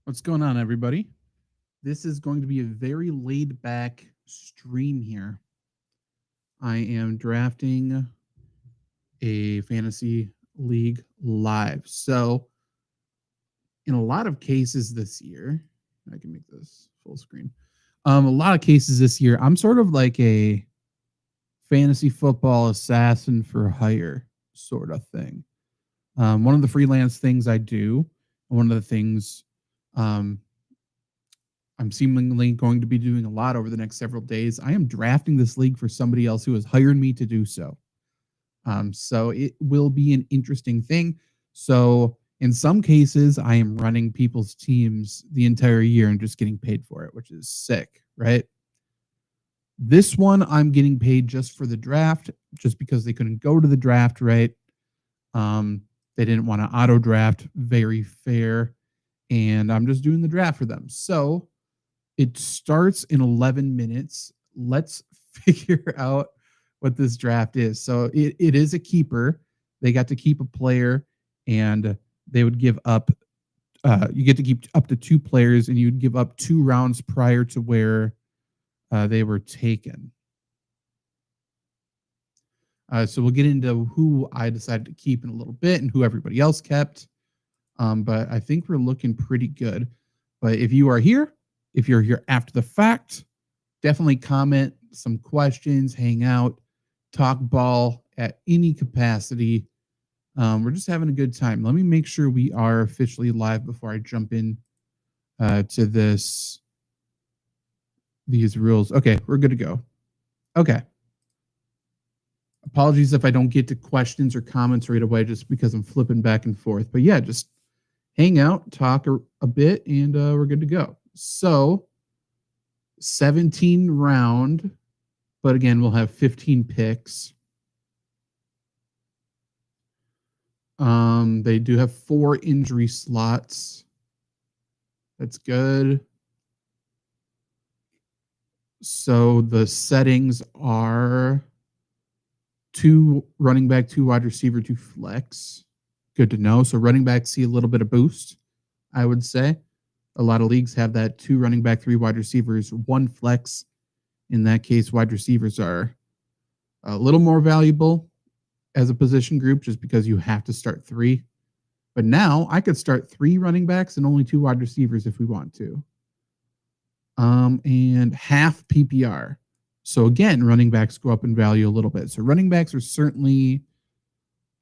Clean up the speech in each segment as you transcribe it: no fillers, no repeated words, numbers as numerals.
What's going on, everybody? This is going to be a very laid back stream here. I am drafting a fantasy league live. So, in a lot of cases this year, I can make this full screen. A lot of cases this year, I'm sort of like a fantasy football assassin for hire sort of thing. One of the freelance things I do, one of the things um, I'm seemingly going to be doing a lot over the next several days. I am drafting this league for somebody else who has hired me to do so. So it will be an interesting thing. So in some cases, I am running people's teams the entire year and just getting paid for it, which is sick, right? This one, I'm getting paid just for the draft, just because they couldn't go to the draft, right? They didn't want to auto draft, very fair. And I'm just doing the draft for them. So it starts in 11 minutes. Let's figure out what this draft is. So it is a keeper. They got to keep a player, and they would give up. You get to keep up to 2 players, and you'd give up 2 rounds prior to where they were taken. So we'll get into who I decided to keep in a little bit and who everybody else kept. But I think we're looking pretty good. But if you are here, if you're here after the fact, definitely comment some questions, hang out, talk ball at any capacity. We're just having a good time. Let me make sure we are officially live before I jump in to these rules. Okay, we're good to go. Okay. Apologies if I don't get to questions or comments right away, just because I'm flipping back and forth. But yeah, just hang out, talk a bit, and we're good to go. So 17 round, but again, we'll have 15 picks. They do have 4 injury slots. That's good. So the settings are 2 running back, 2 wide receiver, 2 flex. Good to know. So running backs see a little bit of boost, I would say. A lot of leagues have that 2 running back, 3 wide receivers, 1 flex. In that case, wide receivers are a little more valuable as a position group, just because you have to start 3. But now I could start 3 running backs and only 2 wide receivers if we want to. And half PPR. So again, running backs go up in value a little bit. So running backs are certainly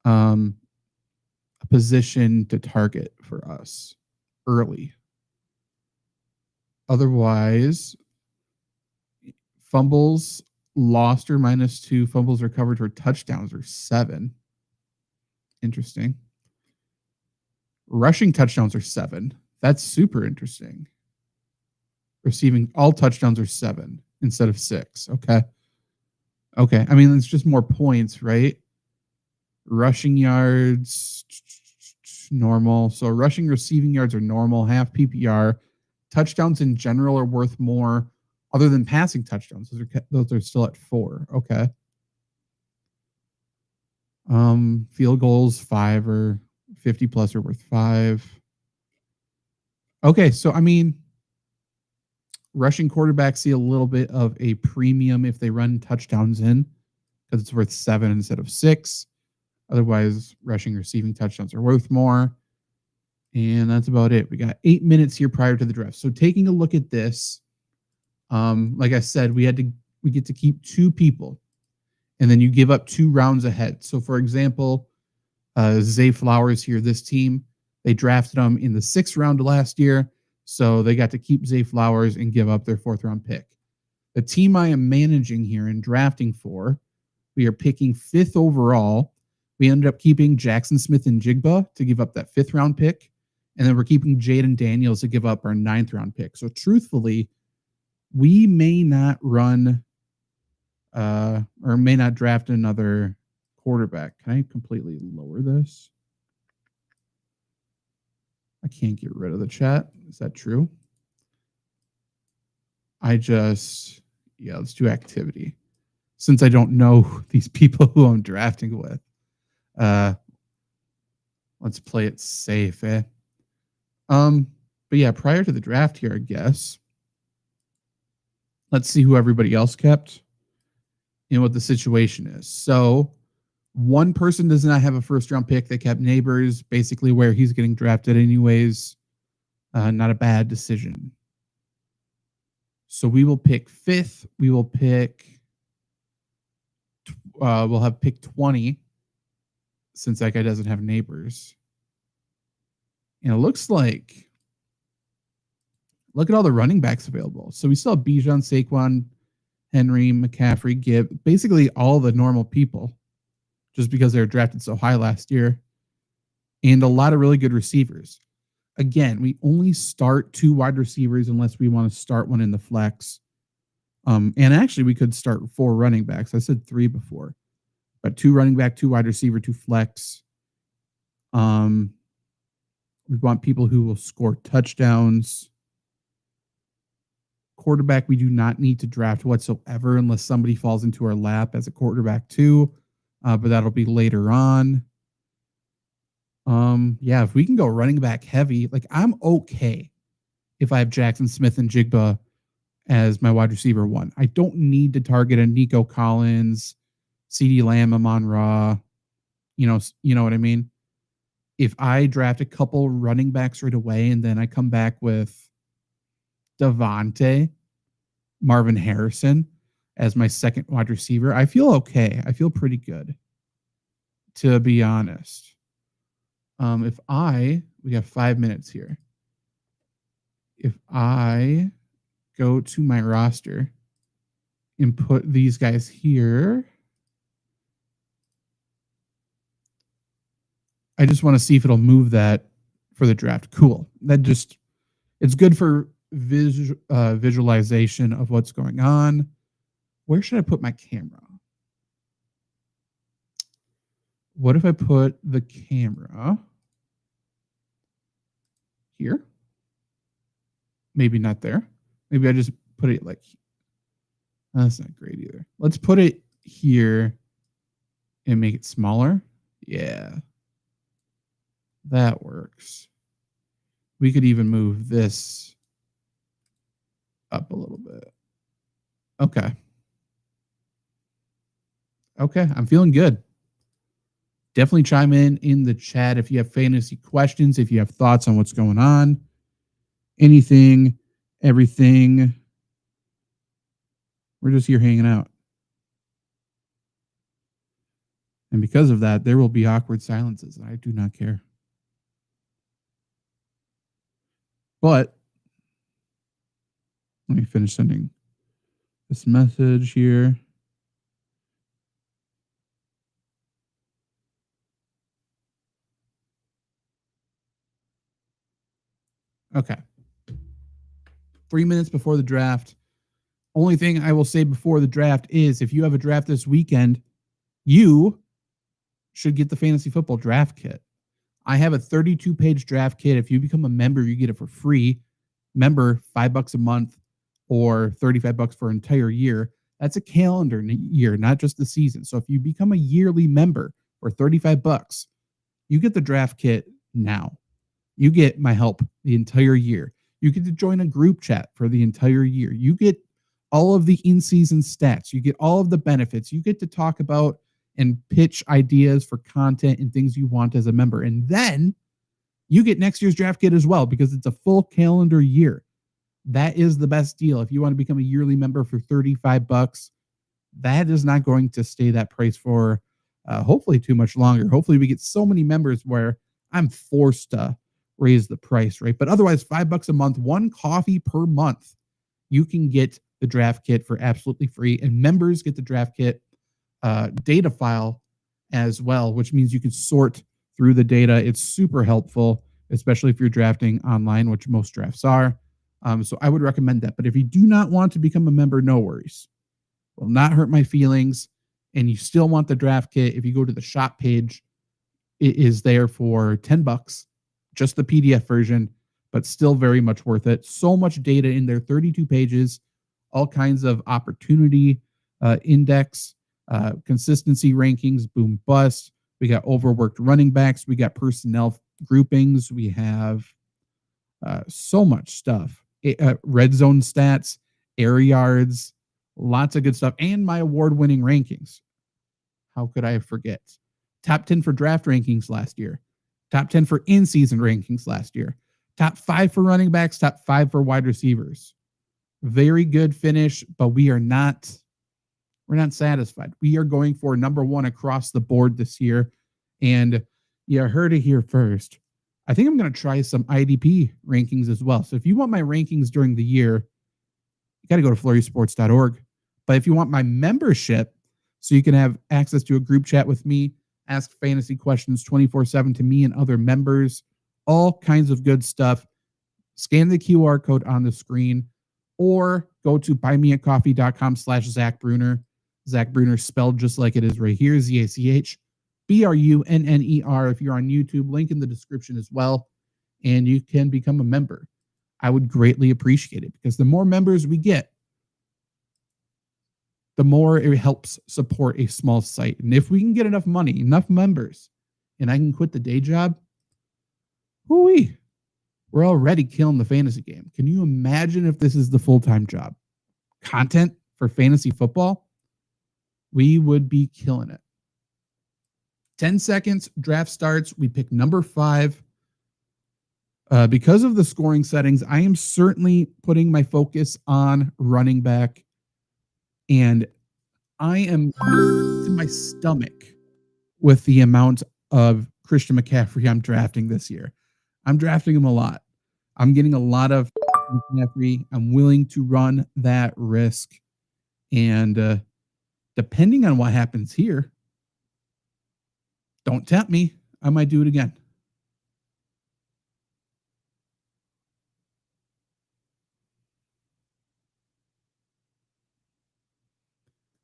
a position to target for us early. Otherwise, fumbles lost are -2. Fumbles recovered for touchdowns are 7. Interesting. Rushing touchdowns are 7. That's super interesting. Receiving all touchdowns are 7 instead of 6. Okay. I mean, it's just more points, right? Rushing yards, normal. So rushing, receiving yards are normal, half PPR. Touchdowns in general are worth more, other than passing touchdowns. Those are still at 4. Okay. Field goals, 5 or 50 plus are worth 5. Okay, so I mean, rushing quarterbacks see a little bit of a premium if they run touchdowns in, because it's worth 7 instead of 6. Otherwise, rushing, receiving touchdowns are worth more. And that's about it. We got 8 minutes here prior to the draft. So taking a look at this, like I said, we get to keep 2 people, and then you give up 2 rounds ahead. So for example, Zay Flowers here, this team, they drafted him in the 6th round of last year. So they got to keep Zay Flowers and give up their 4th round pick. The team I am managing here and drafting for, we are picking 5th overall. We ended up keeping Jackson Smith and Jigba to give up that 5th round pick. And then we're keeping Jaden Daniels to give up our 9th round pick. So truthfully, we may not run or may not draft another quarterback. Can I completely lower this? I can't get rid of the chat. Is that true? Let's do activity. Since I don't know these people who I'm drafting with, let's play it safe, eh? But yeah, prior to the draft here, I guess, let's see who everybody else kept and what the situation is. So one person does not have a first round pick. They kept Neighbors, basically where he's getting drafted anyways. Not a bad decision. So we will pick fifth. We will pick. We'll have pick 20 since that guy doesn't have Neighbors. And it looks like, look at all the running backs available. So we still have Bijan, Saquon, Henry, McCaffrey, Gibb, basically all the normal people, just because they were drafted so high last year, and a lot of really good receivers. Again, we only start 2 wide receivers unless we want to start one in the flex. And actually, we could start 4 running backs. I said 3 before, but 2 running back, 2 wide receiver, 2 flex. We want people who will score touchdowns. Quarterback, we do not need to draft whatsoever unless somebody falls into our lap as a quarterback too, but that'll be later on. Yeah, if we can go running back heavy, like I'm okay if I have Jackson Smith and Jigba as my wide receiver 1. I don't need to target a Nico Collins, CeeDee Lamb, Amon-Ra. You know what I mean? If I draft a couple running backs right away and then I come back with Devontae, Marvin Harrison as my second wide receiver, I feel okay. I feel pretty good, to be honest. We have 5 minutes here. If I go to my roster and put these guys here, I just want to see if it'll move that for the draft. Cool. It's good for visualization of what's going on. Where should I put my camera? What if I put the camera here? Maybe not there. Maybe I just put it like, that's not great either. Let's put it here and make it smaller. Yeah, that works. We could even move this up a little bit. Okay. Okay, I'm feeling good. Definitely chime in the chat if you have fantasy questions, if you have thoughts on what's going on, anything, everything. We're just here hanging out. And because of that, there will be awkward silences. I do not care. But let me finish sending this message here. Okay. 3 minutes before the draft. Only thing I will say before the draft is if you have a draft this weekend, you should get the fantasy football draft kit. I have a 32-page draft kit. If you become a member, you get it for free. Member, $5 a month or $35 for an entire year. That's a calendar year, not just the season. So if you become a yearly member for $35, you get the draft kit now. You get my help the entire year. You get to join a group chat for the entire year. You get all of the in-season stats. You get all of the benefits. You get to talk about and pitch ideas for content and things you want as a member. And then you get next year's draft kit as well because it's a full calendar year. That is the best deal. If you want to become a yearly member for $35, that is not going to stay that price for hopefully too much longer. Hopefully we get so many members where I'm forced to raise the price, right? But otherwise, $5 a month, 1 coffee per month, you can get the draft kit for absolutely free. And members get the draft kit data file as well, which means you can sort through the data. It's super helpful, especially if you're drafting online, which most drafts are. So I would recommend that. But if you do not want to become a member, no worries. Will not hurt my feelings. And you still want the draft kit. If you go to the shop page, it is there for $10, just the PDF version, but still very much worth it. So much data in there, 32 pages, all kinds of opportunity index, consistency rankings, boom, bust. We got overworked running backs. We got personnel groupings. We have So much stuff. Red zone stats, air yards, lots of good stuff, and my award-winning rankings. How could I forget? Top 10 for draft rankings last year. Top 10 for in-season rankings last year. Top 5 for running backs, top 5 for wide receivers. Very good finish, but we're not satisfied. We are going for number 1 across the board this year. And you heard it here first. I think I'm going to try some IDP rankings as well. So if you want my rankings during the year, you got to go to flurrysports.org. But if you want my membership, so you can have access to a group chat with me, ask fantasy questions 24/7 to me and other members, all kinds of good stuff, scan the QR code on the screen or go to buymeacoffee.com/Zach Brunner. Zach Brunner spelled just like it is right here, ZACH BRUNNER. If you're on YouTube, link in the description as well. And you can become a member. I would greatly appreciate it because the more members we get, the more it helps support a small site. And if we can get enough money, enough members, and I can quit the day job, whoo-wee, we're already killing the fantasy game. Can you imagine if this is the full-time job? Content for fantasy football? We would be killing it. 10 seconds, draft starts. We pick number 5. Because of the scoring settings, I am certainly putting my focus on running back. And I am in my stomach with the amount of Christian McCaffrey I'm drafting this year. I'm drafting him a lot. I'm getting a lot of McCaffrey. I'm willing to run that risk. And depending on what happens here, don't tempt me. I might do it again.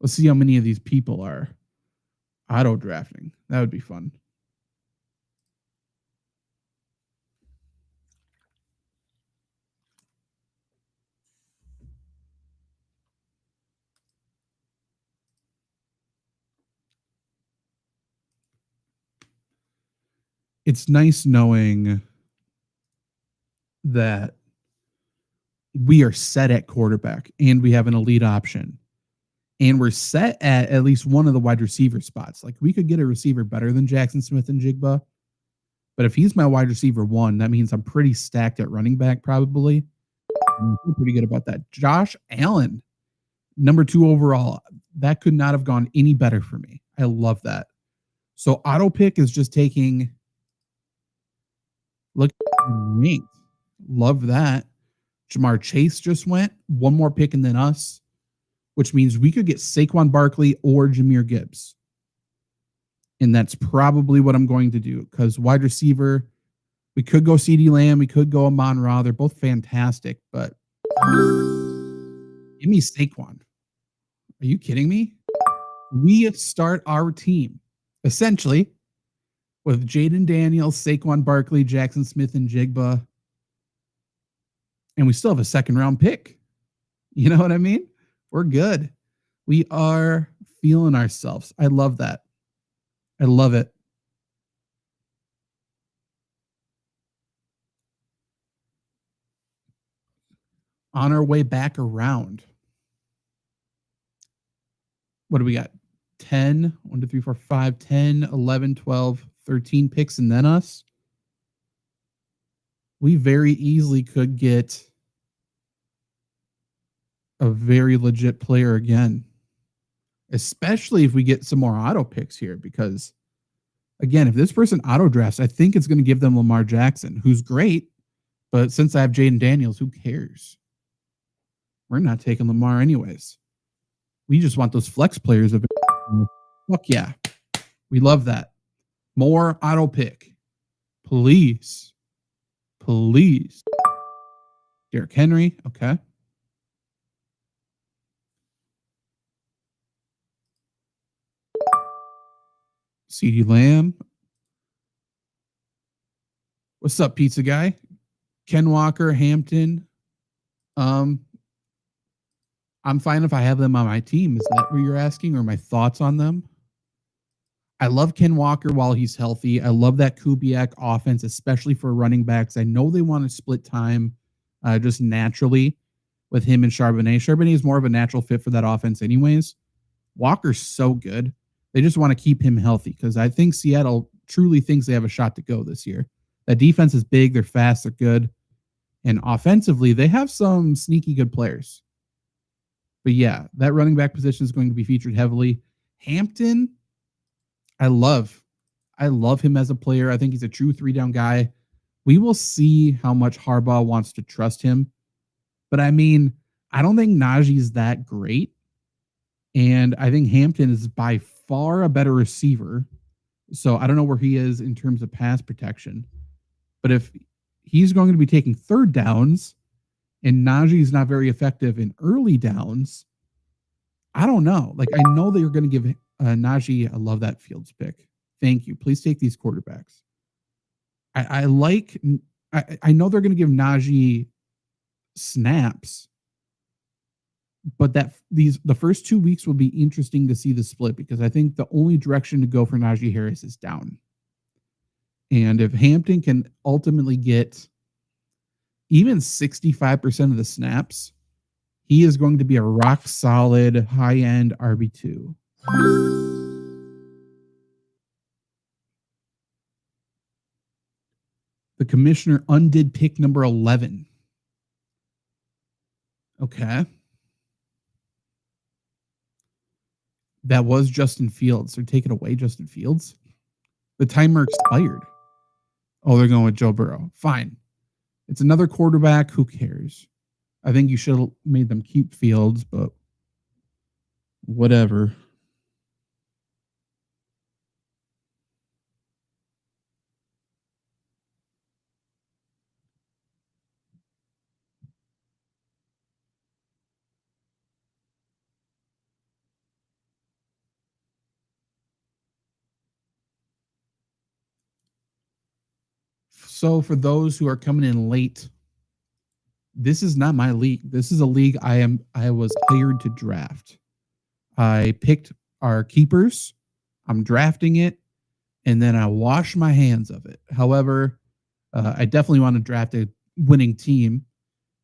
Let's see how many of these people are auto drafting. That would be fun. It's nice knowing that we are set at quarterback and we have an elite option. And we're set at least one of the wide receiver spots. Like we could get a receiver better than Jackson Smith and Jigba. But if he's my wide receiver 1, that means I'm pretty stacked at running back probably. I feel pretty good about that. Josh Allen, number 2 overall. That could not have gone any better for me. I love that. So auto pick is just taking. Look, ranked. Love that. Jamar Chase just went. One more picking than us, which means we could get Saquon Barkley or Jahmyr Gibbs. And that's probably what I'm going to do because wide receiver, we could go CeeDee Lamb, we could go Amon-Ra. They're both fantastic, but give me Saquon. Are you kidding me? We start our team essentially with Jaden Daniels, Saquon Barkley, Jackson Smith, and Jigba. And we still have a 2nd-round pick. You know what I mean? We're good. We are feeling ourselves. I love that. I love it. On our way back around. What do we got? 10, 1, 2, 3, 4, 5, 10, 11, 12, 13 picks, and then us. We very easily could get a very legit player again, especially if we get some more auto picks here. Because, again, if this person auto drafts, I think it's going to give them Lamar Jackson, who's great. But since I have Jaden Daniels, who cares? We're not taking Lamar anyways. We just want those flex players. Fuck yeah. We love that. More auto pick. Please. Please. Derrick Henry. Okay. CeeDee Lamb. What's up, pizza guy? Ken Walker, Hampton. I'm fine if I have them on my team. Is that what you're asking, or my thoughts on them? I love Ken Walker while he's healthy. I love that Kubiak offense, especially for running backs. I know they want to split time just naturally with him and Charbonnet. Charbonnet is more of a natural fit for that offense, anyways. Walker's so good. They just want to keep him healthy because I think Seattle truly thinks they have a shot to go this year. That defense is big, they're fast, they're good. And offensively, they have some sneaky good players. But yeah, that running back position is going to be featured heavily. Hampton, I love. I love him as a player. I think he's a true 3-down guy. We will see how much Harbaugh wants to trust him. But I mean, I don't think Najee's that great. And I think Hampton is by far a better receiver. So I don't know where he is in terms of pass protection. But if he's going to be taking third downs and Najee's not very effective in early downs, I don't know. Like, I know that you're going to give Najee, I love that Fields pick. Thank you. Please take these quarterbacks. I like, I know they're going to give Najee snaps, but the first 2 weeks will be interesting to see the split because I think the only direction to go for Najee Harris is down. And if Hampton can ultimately get even 65% of the snaps, he is going to be a rock solid high end RB2. The commissioner undid pick number 11. Okay. That was Justin Fields. They're taking away Justin Fields. The timer expired. Oh, they're going with Joe Burrow. Fine. It's another quarterback. Who cares? I think you should have made them keep Fields, but whatever. So for those who are coming in late, this is not my league. This is a league I was hired to draft. I picked our keepers. I'm drafting it, and then I wash my hands of it. However, I definitely want to draft a winning team,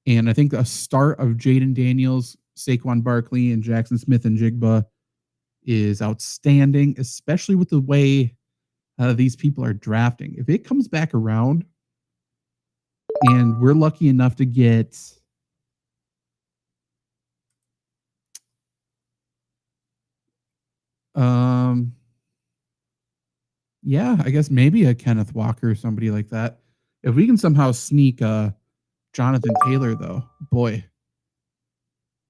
and I think a start of Jaden Daniels, Saquon Barkley, and Jackson Smith and Jigba is outstanding, especially with the way these people are drafting. If it comes back around, and we're lucky enough to get yeah, I guess maybe a Kenneth Walker or somebody like that. If we can somehow sneak Jonathan Taylor, though, boy,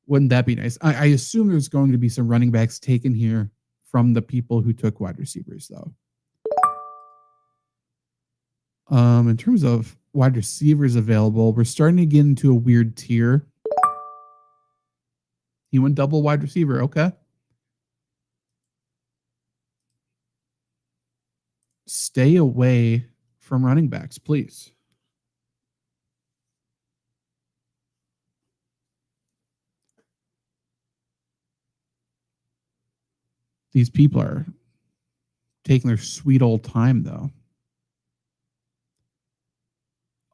wouldn't that be nice? I assume there's going to be some running backs taken here from the people who took wide receivers, though. In terms of wide receivers available, we're starting to get into a weird tier. He went double wide receiver. Okay. Stay away from running backs, please. These people are taking their sweet old time, though.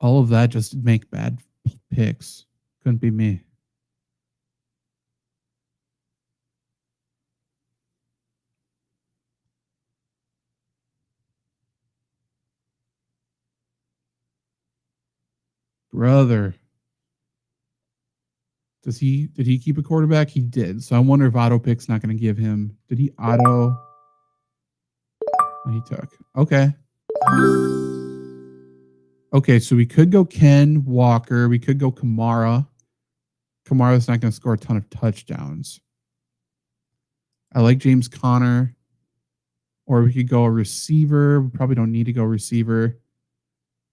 All of that just make bad picks. Couldn't be me. Brother. Did he keep a quarterback? He did. So I wonder if auto pick's not going to give him. Did he auto? He took. Okay. Okay, so we could go Ken Walker. We could go Kamara. Kamara's not going to score a ton of touchdowns. I like James Conner. Or we could go a receiver. We probably don't need to go receiver.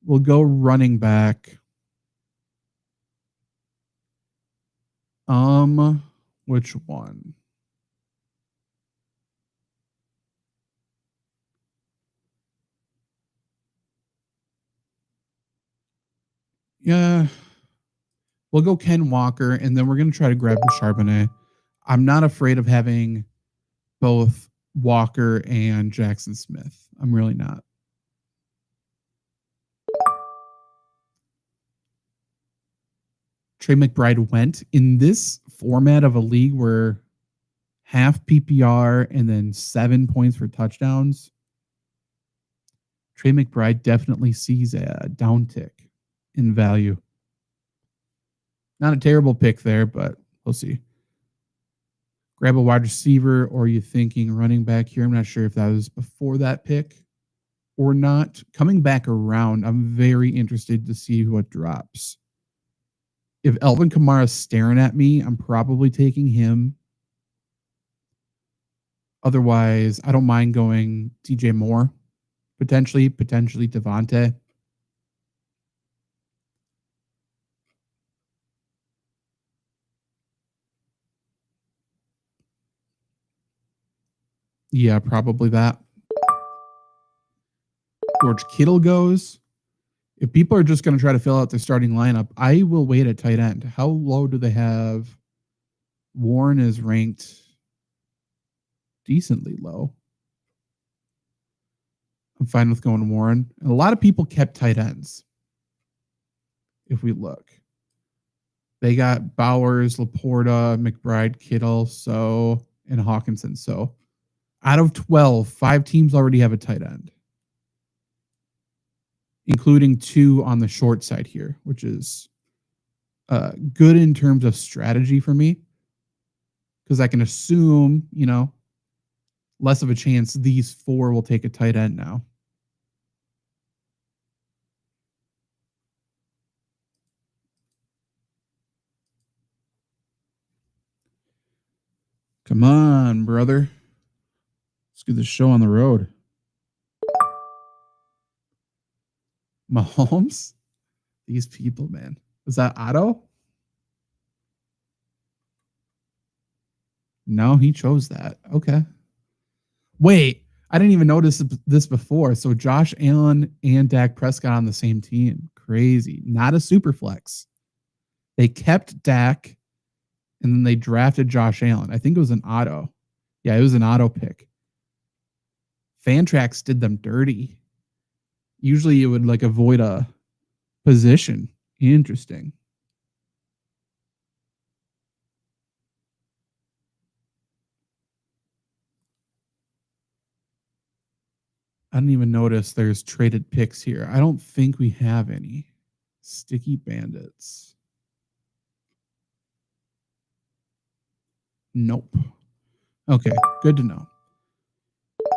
We'll go running back. Which one? Yeah. We'll go Ken Walker, and then we're going to try to grab Charbonnet. I'm not afraid of having both Walker and Jackson Smith. I'm really not. Trey McBride went in this format of a league where half PPR and then 7 points for touchdowns. Trey McBride definitely sees a downtick in value. Not a terrible pick there, but we'll see. Grab a wide receiver, or are you thinking running back here? I'm not sure if that was before that pick or not. Coming back around, I'm very interested to see what drops. If Alvin Kamara's staring at me, I'm probably taking him. Otherwise, I don't mind going DJ Moore, potentially Devontae. Yeah, probably that. George Kittle goes. If people are just going to try to fill out their starting lineup, I will wait at tight end. How low do they have? Warren is ranked decently low. I'm fine with going Warren. And a lot of people kept tight ends. If we look, they got Bowers, Laporta, McBride, Kittle, and Hawkinson. So out of 12, 5 teams already have a tight end, including 2 on the short side here, which is good in terms of strategy for me, because I can assume, less of a chance these 4 will take a tight end now. Come on, brother. Let's get this show on the road. Mahomes? These people, man. Was that Otto? No, he chose that. Okay. Wait, I didn't even notice this before. So Josh Allen and Dak Prescott on the same team. Crazy. Not a super flex. They kept Dak and then they drafted Josh Allen. I think it was an auto. Yeah, it was an auto pick. Fantrax did them dirty. Usually you would avoid a position. Interesting. I didn't even notice there's traded picks here. I don't think we have any. Sticky Bandits. Nope. Okay, good to know.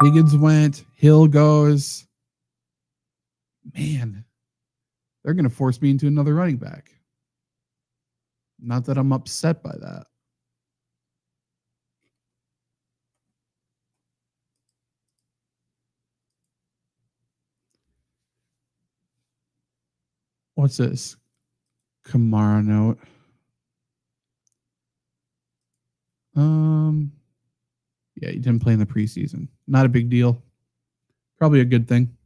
Higgins went. Hill goes. Man, they're going to force me into another running back. Not that I'm upset by that. What's this? Kamara note. Yeah, he didn't play in the preseason. Not a big deal. Probably a good thing.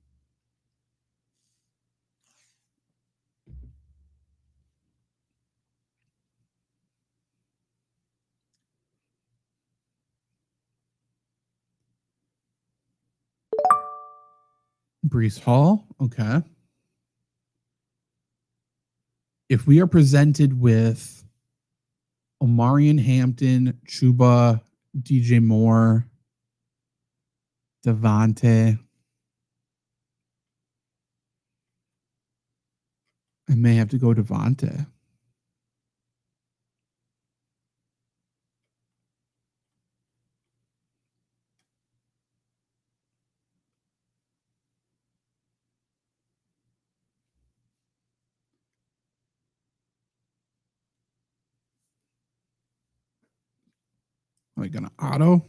Brees Hall. Okay. If we are presented with Omarion Hampton, Chuba, DJ Moore, Devontae, I may have to go Devontae. Are we gonna auto?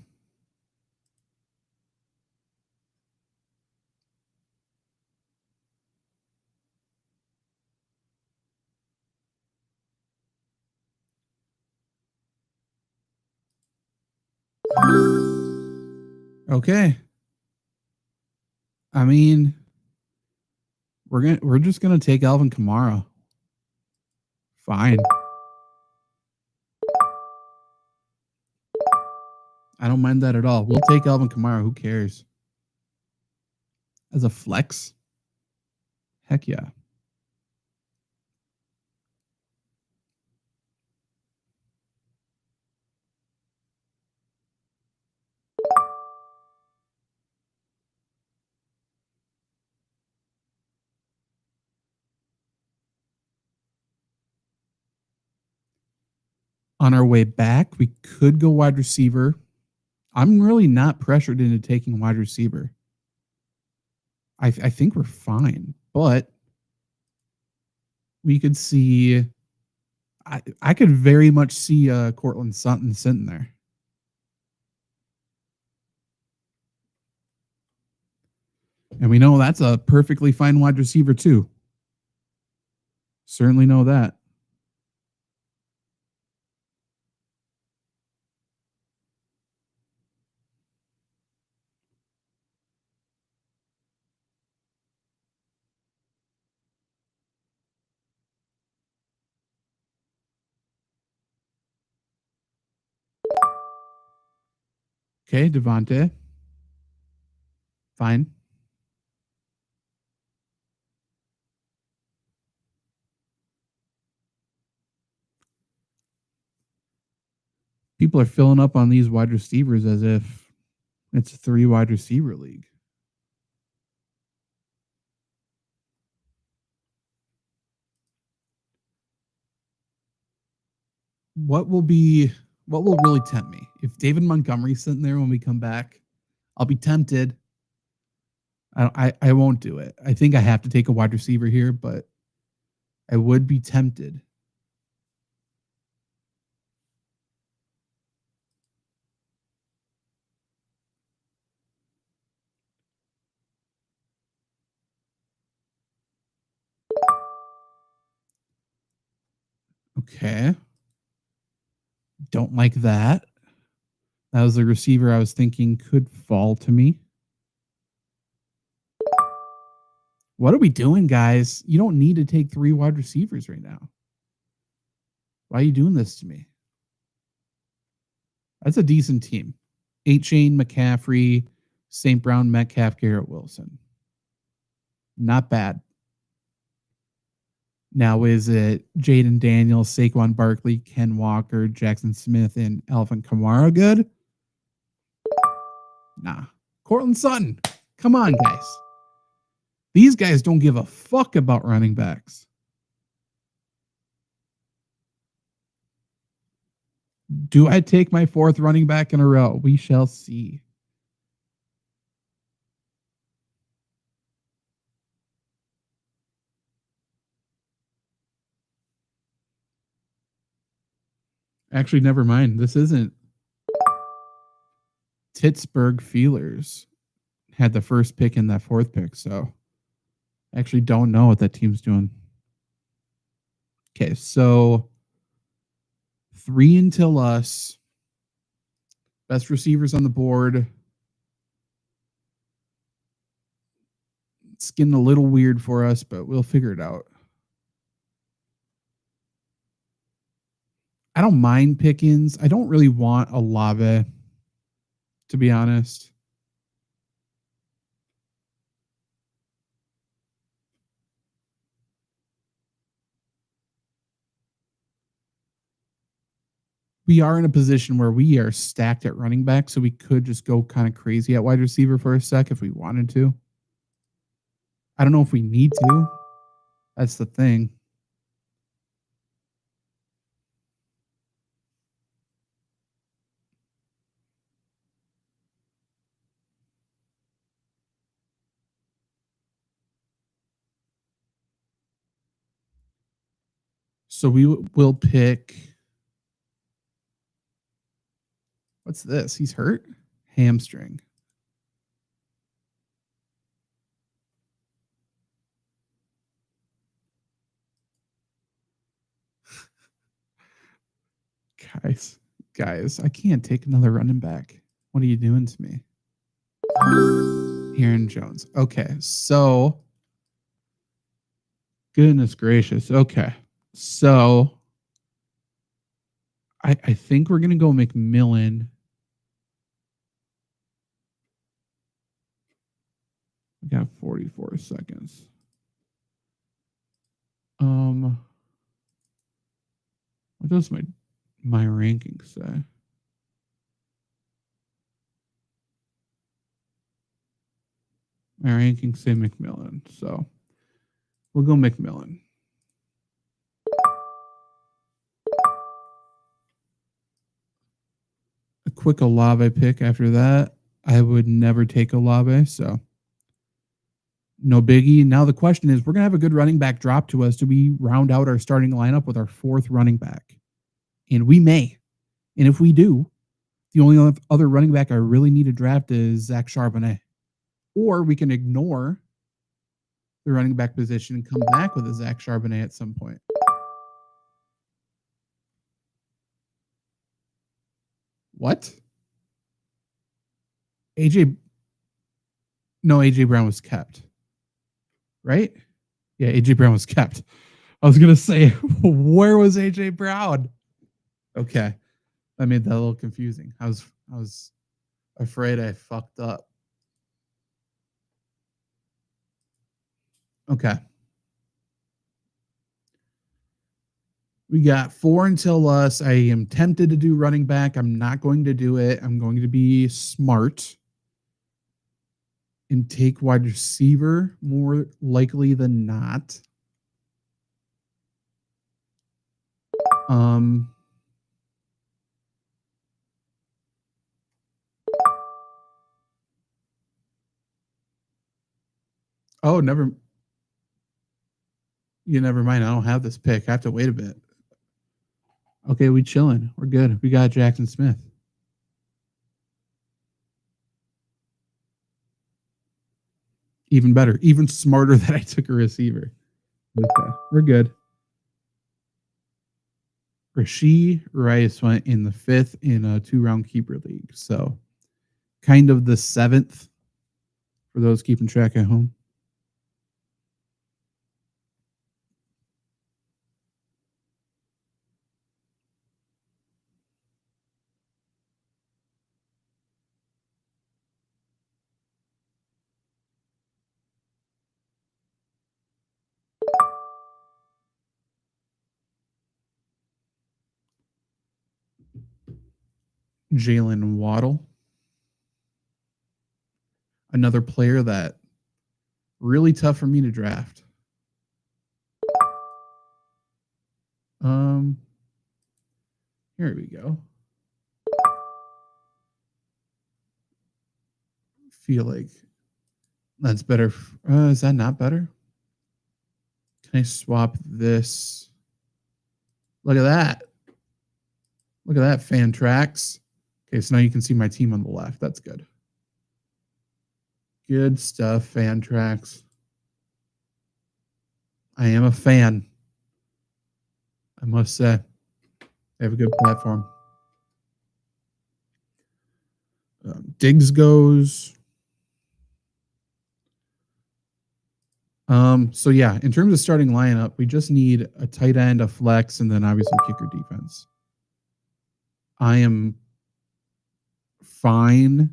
Okay. I mean, we're just gonna take Alvin Kamara. Fine. I don't mind that at all. We'll take Alvin Kamara. Who cares? As a flex? Heck yeah. On our way back, we could go wide receiver. I'm really not pressured into taking wide receiver. I think we're fine, but we could see. I could very much see Cortland Sutton sitting there. And we know that's a perfectly fine wide receiver, too. Certainly know that. Okay, Devontae. Fine. People are filling up on these wide receivers as if it's a 3 wide receiver league. What will really tempt me? If David Montgomery's sitting there when we come back, I'll be tempted. I won't do it. I think I have to take a wide receiver here, but I would be tempted. Okay. Don't like that. That was the receiver I was thinking could fall to me. What are we doing, guys? You don't need to take 3 wide receivers right now. Why are you doing this to me? That's a decent team. Shane, McCaffrey, St. Brown, Metcalf, Garrett Wilson. Not bad. Now, is it Jaden Daniels, Saquon Barkley, Ken Walker, Jackson Smith, and Alvin Kamara good? Nah. Cortland Sutton. Come on, guys. These guys don't give a fuck about running backs. Do I take my 4th running back in a row? We shall see. Actually, never mind. This isn't. Pittsburgh Feelers had the first pick in that 4th pick, so I actually don't know what that team's doing. Okay, so 3 until us. Best receivers on the board. It's getting a little weird for us, but we'll figure it out. I don't mind Pickens. I don't really want Olave, to be honest. We are in a position where we are stacked at running back, so we could just go kind of crazy at wide receiver for a sec if we wanted to. I don't know if we need to. That's the thing. So we will pick. What's this? He's hurt? Hamstring. Guys, I can't take another running back. What are you doing to me? Aaron Jones. Okay, so goodness gracious. Okay, so I think we're gonna go McMillan We got 44 seconds. What does my ranking say? My rankings say McMillan, so we'll go McMillan. A quick Olave pick after that. I would never take Olave, so no biggie. Now the question is, we're going to have a good running back drop to us. Do we round out our starting lineup with our fourth running back? And we may. And if we do, the only other running back I really need to draft is Zach Charbonnet. Or we can ignore the running back position and come back with a Zach Charbonnet at some point. What? AJ Brown was kept. Right? Yeah, AJ Brown was kept. I was gonna say, where was AJ Brown? Okay, that made that a little confusing. I was afraid I fucked up. Okay, we got 4 until us. I am tempted to do running back. I'm not going to do it. I'm going to be smart and take wide receiver more likely than not. Oh, never mind. I don't have this pick. I have to wait a bit. Okay, we chilling. We're good. We got Jackson Smith. Even better. Even smarter that I took a receiver. Okay, we're good. Rashee Rice went in the 5th in a 2-round keeper league. So kind of the 7th for those keeping track at home. Jalen Waddle. Another player that really tough for me to draft. Here we go. Feel like that's better. Is that not better? Can I swap this? Look at that. Look at that, Fantrax. Okay, so now you can see my team on the left. That's good. Good stuff, Fantrax. I am a fan. I must say. They have a good platform. Diggs goes. So yeah, in terms of starting lineup, we just need a tight end, a flex, and then obviously kicker defense. I am fine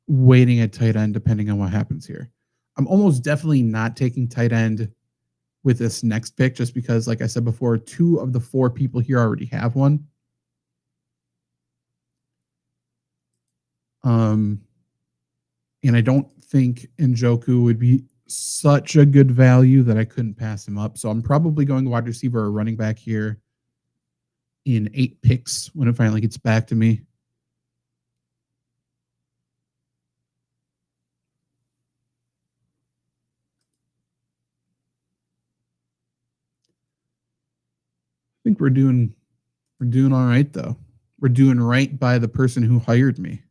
waiting at tight end depending on what happens here. I'm almost definitely not taking tight end with this next pick just because, like I said before, 2 of the 4 people here already have one. And I don't think Njoku would be such a good value that I couldn't pass him up. So I'm probably going wide receiver or running back here in 8 picks when it finally gets back to me. I think we're doing all right though. We're doing right by the person who hired me.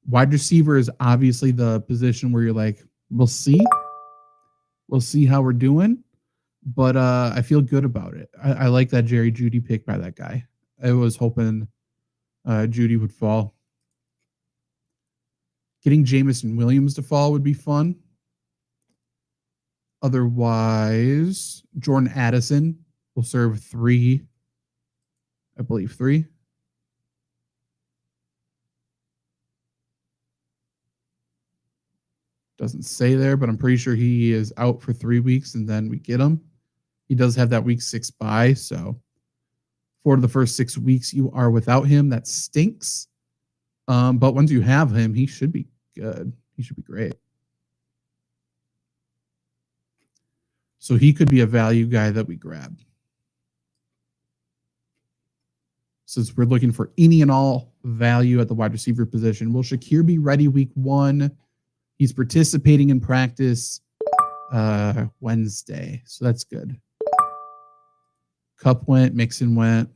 Wide receiver is obviously the position where you're like, we'll see how we're doing, but I feel good about it. I like that Jerry Jeudy pick by that guy. I was hoping Jeudy would fall. Getting Jameson Williams to fall would be fun. Otherwise, Jordan Addison will serve 3, I believe 3. Doesn't say there, but I'm pretty sure he is out for 3 weeks and then we get him. He does have that week 6 bye, so for the first 6 weeks you are without him. That stinks. But once you have him, he should be good. He should be great. So he could be a value guy that we grab. Since we're looking for any and all value at the wide receiver position. Will Shakir be ready week 1? He's participating in practice Wednesday, so that's good. Cup went, Mixon went.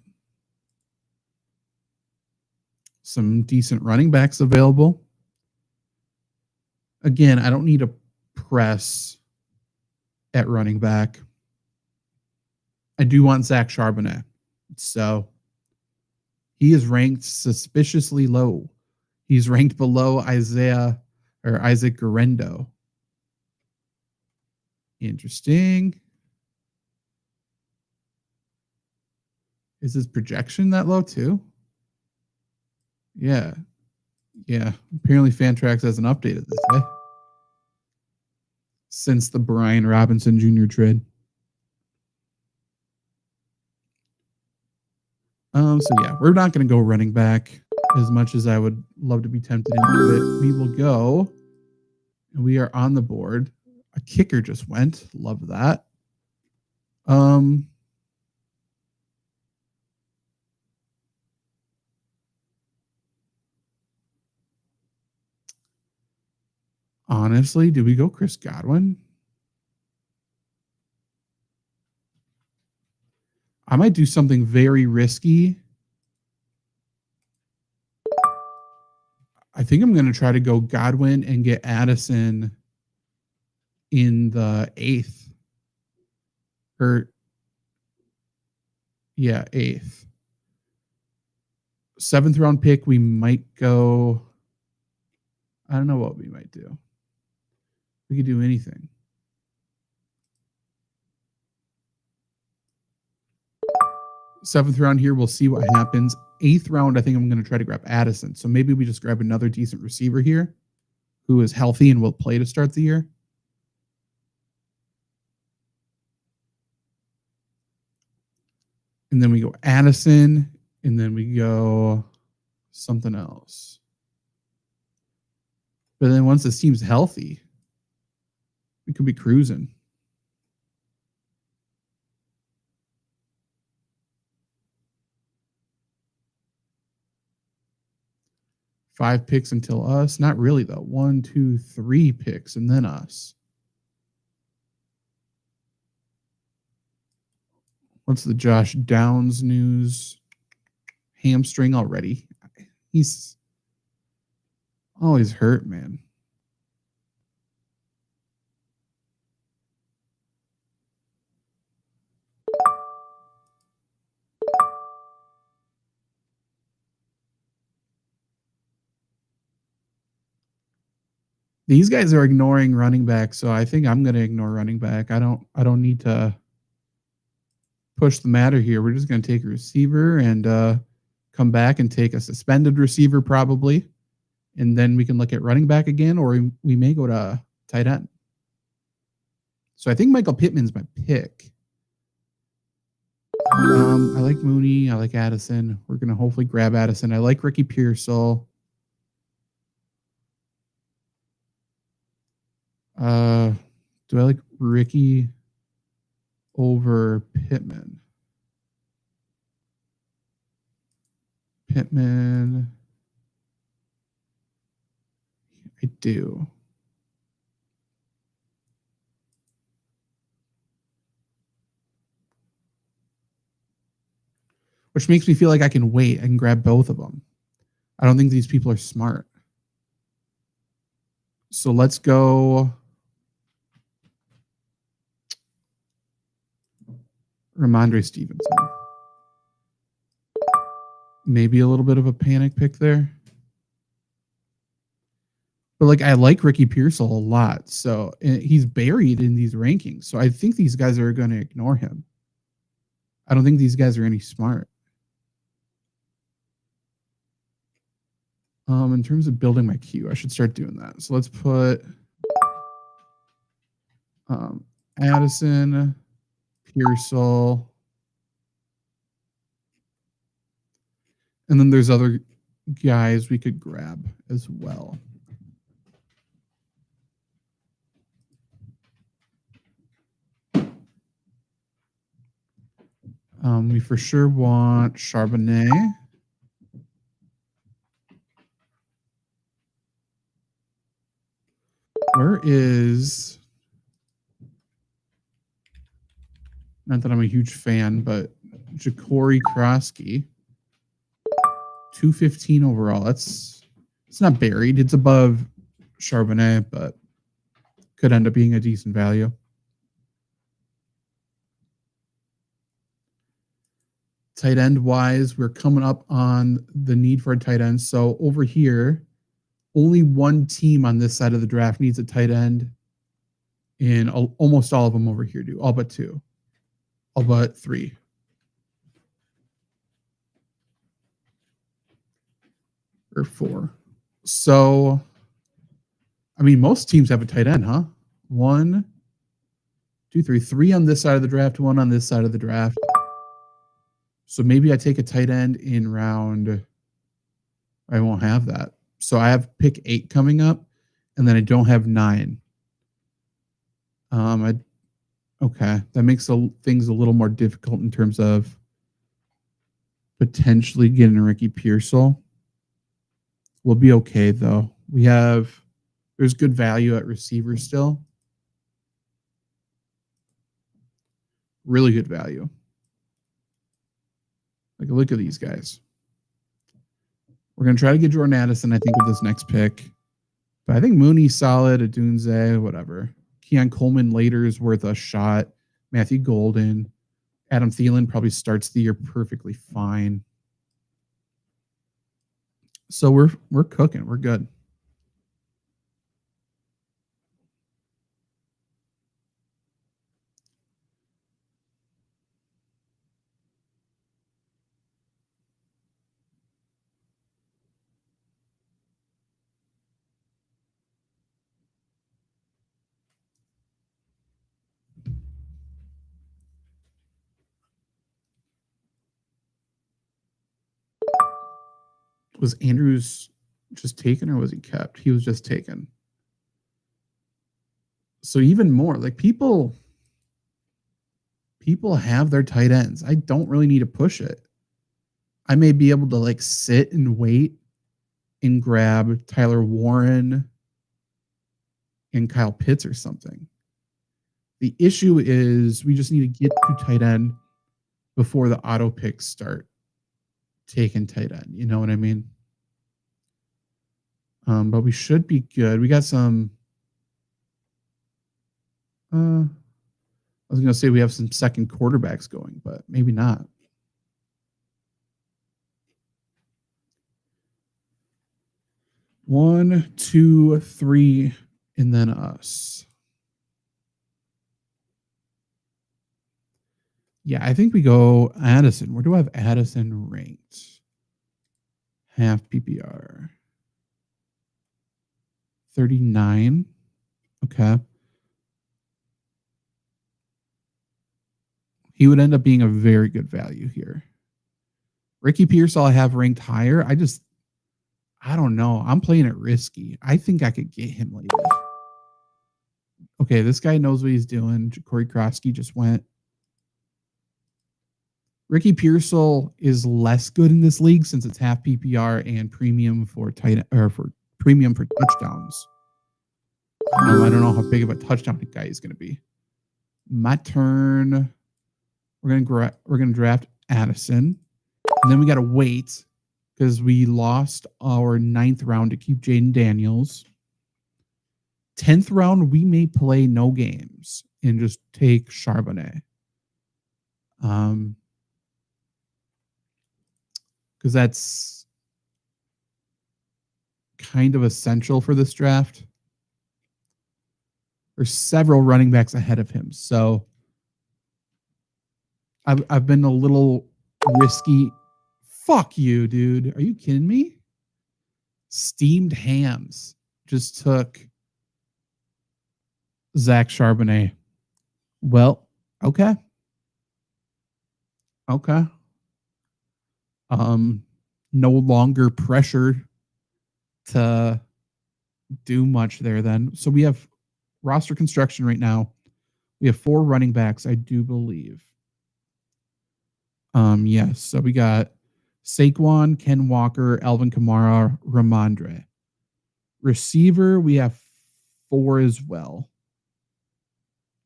Some decent running backs available. Again, I don't need a press at running back. I do want Zach Charbonnet. So he is ranked suspiciously low. He's ranked below Isaac Guerrero. Interesting. Is his projection that low too? Yeah. Yeah. Apparently Fantrax hasn't updated this, eh? Since the Brian Robinson Jr. trade. So yeah, we're not going to go running back as much as I would love to be tempted into it. We will go. And we are on the board. A kicker just went. Love that. Honestly, do we go Chris Godwin? I might do something very risky. I think I'm going to try to go Godwin and get Addison in the 8th. Or, yeah, 8th. 7th round pick, we might go. I don't know what we might do. We could do anything. Seventh round here, we'll see what happens. 8th round, I think I'm going to try to grab Addison. So maybe we just grab another decent receiver here who is healthy and will play to start the year. And then we go Addison, and then we go something else. But then once this team's healthy, we could be cruising. Five picks until us. Not really, though. 1, 2, 3 picks, and then us. What's the Josh Downs news? Hamstring already. He's always hurt, man. These guys are ignoring running back, so I think I'm going to ignore running back. I don't need to push the matter here. We're just going to take a receiver and come back and take a suspended receiver probably, and then we can look at running back again, or we may go to tight end. So I think Michael Pittman's my pick. I like Mooney. I like Addison. We're going to hopefully grab Addison. I like Ricky Pearsall. Do I like Ricky over Pittman? Pittman. I do. Which makes me feel like I can wait. I can grab both of them. I don't think these people are smart. So let's go Ramondre Stevenson. Maybe a little bit of a panic pick there. But like I like Ricky Pearsall a lot. So he's buried in these rankings. So I think these guys are going to ignore him. I don't think these guys are any smart. In terms of building my queue, I should start doing that. So let's put Addison, Pearsall, and then there's other guys we could grab as well. We for sure want Charbonnet. Where is... Not that I'm a huge fan, but Ja'Cory Krosky. 215 overall. It's not buried. It's above Charbonnet, but could end up being a decent value. Tight end wise, we're coming up on the need for a tight end. So over here, only one team on this side of the draft needs a tight end. And almost all of them over here do, all but two, all but three. Or four. So, I mean, most teams have a tight end, huh? 1, 2, 3. 3 on this side of the draft, 1 on this side of the draft. So maybe I take a tight end in round... I won't have that. So I have pick 8 coming up, and then I don't have 9. Okay, that makes things a little more difficult in terms of potentially getting a Ricky Pearsall. We'll be okay, though. There's good value at receiver still. Really good value. Like, look at these guys. We're going to try to get Jordan Addison, I think, with this next pick. But I think Mooney's solid, Adunze, whatever. Keon Coleman later is worth a shot. Matthew Golden. Adam Thielen probably starts the year perfectly fine. So we're cooking. We're good. Was Andrews just taken or was he kept? He was just taken. So even more, like people have their tight ends. I don't really need to push it. I may be able to like sit and wait and grab Tyler Warren and Kyle Pitts or something. The issue is we just need to get to tight end before the auto picks start taking tight end. You know what I mean? But we should be good. We got some... I was going to say we have some second quarterbacks going, but maybe not. One, two, three, and then us. Yeah, I think we go Addison. Where do I have Addison ranked? Half PPR. 39. Okay. He would end up being a very good value here. Ricky Pearsall I have ranked higher. I don't know. I'm playing it risky. I think I could get him later. Okay, this guy knows what he's doing. Corey Krosky just went. Ricky Pearsall is less good in this league since it's half PPR and premium for premium for touchdowns. I don't know how big of a touchdown guy he's going to be. My turn. We're gonna draft Addison, and then we got to wait because we lost our 9th round to keep Jaden Daniels. 10th round, we may play no games and just take Charbonnet. Because that's kind of essential for this draft. There's several running backs ahead of him, so I've been a little risky. Fuck you, dude. Are you kidding me? Steamed Hams just took Zach Charbonnet. Well, okay. Okay. Um, no longer pressured to do much there then. So we have roster construction right now. We have 4 running backs, I do believe. Yes. So we got Saquon, Ken Walker, Alvin Kamara, Ramondre. Receiver, we have 4 as well.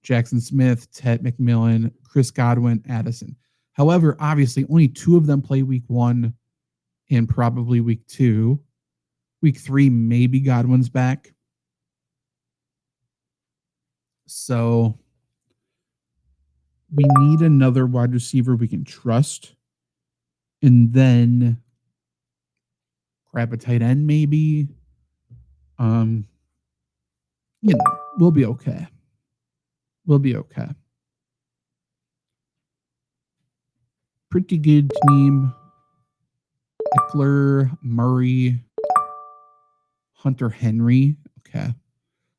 Jackson Smith, Ted McMillan, Chris Godwin, Addison. However, obviously, only 2 of them play week 1 and probably week 2. Week 3, maybe Godwin's back. So we need another wide receiver we can trust. And then grab a tight end, maybe. We'll be okay. We'll be okay. Pretty good team. Eckler, Murray, Hunter Henry. Okay.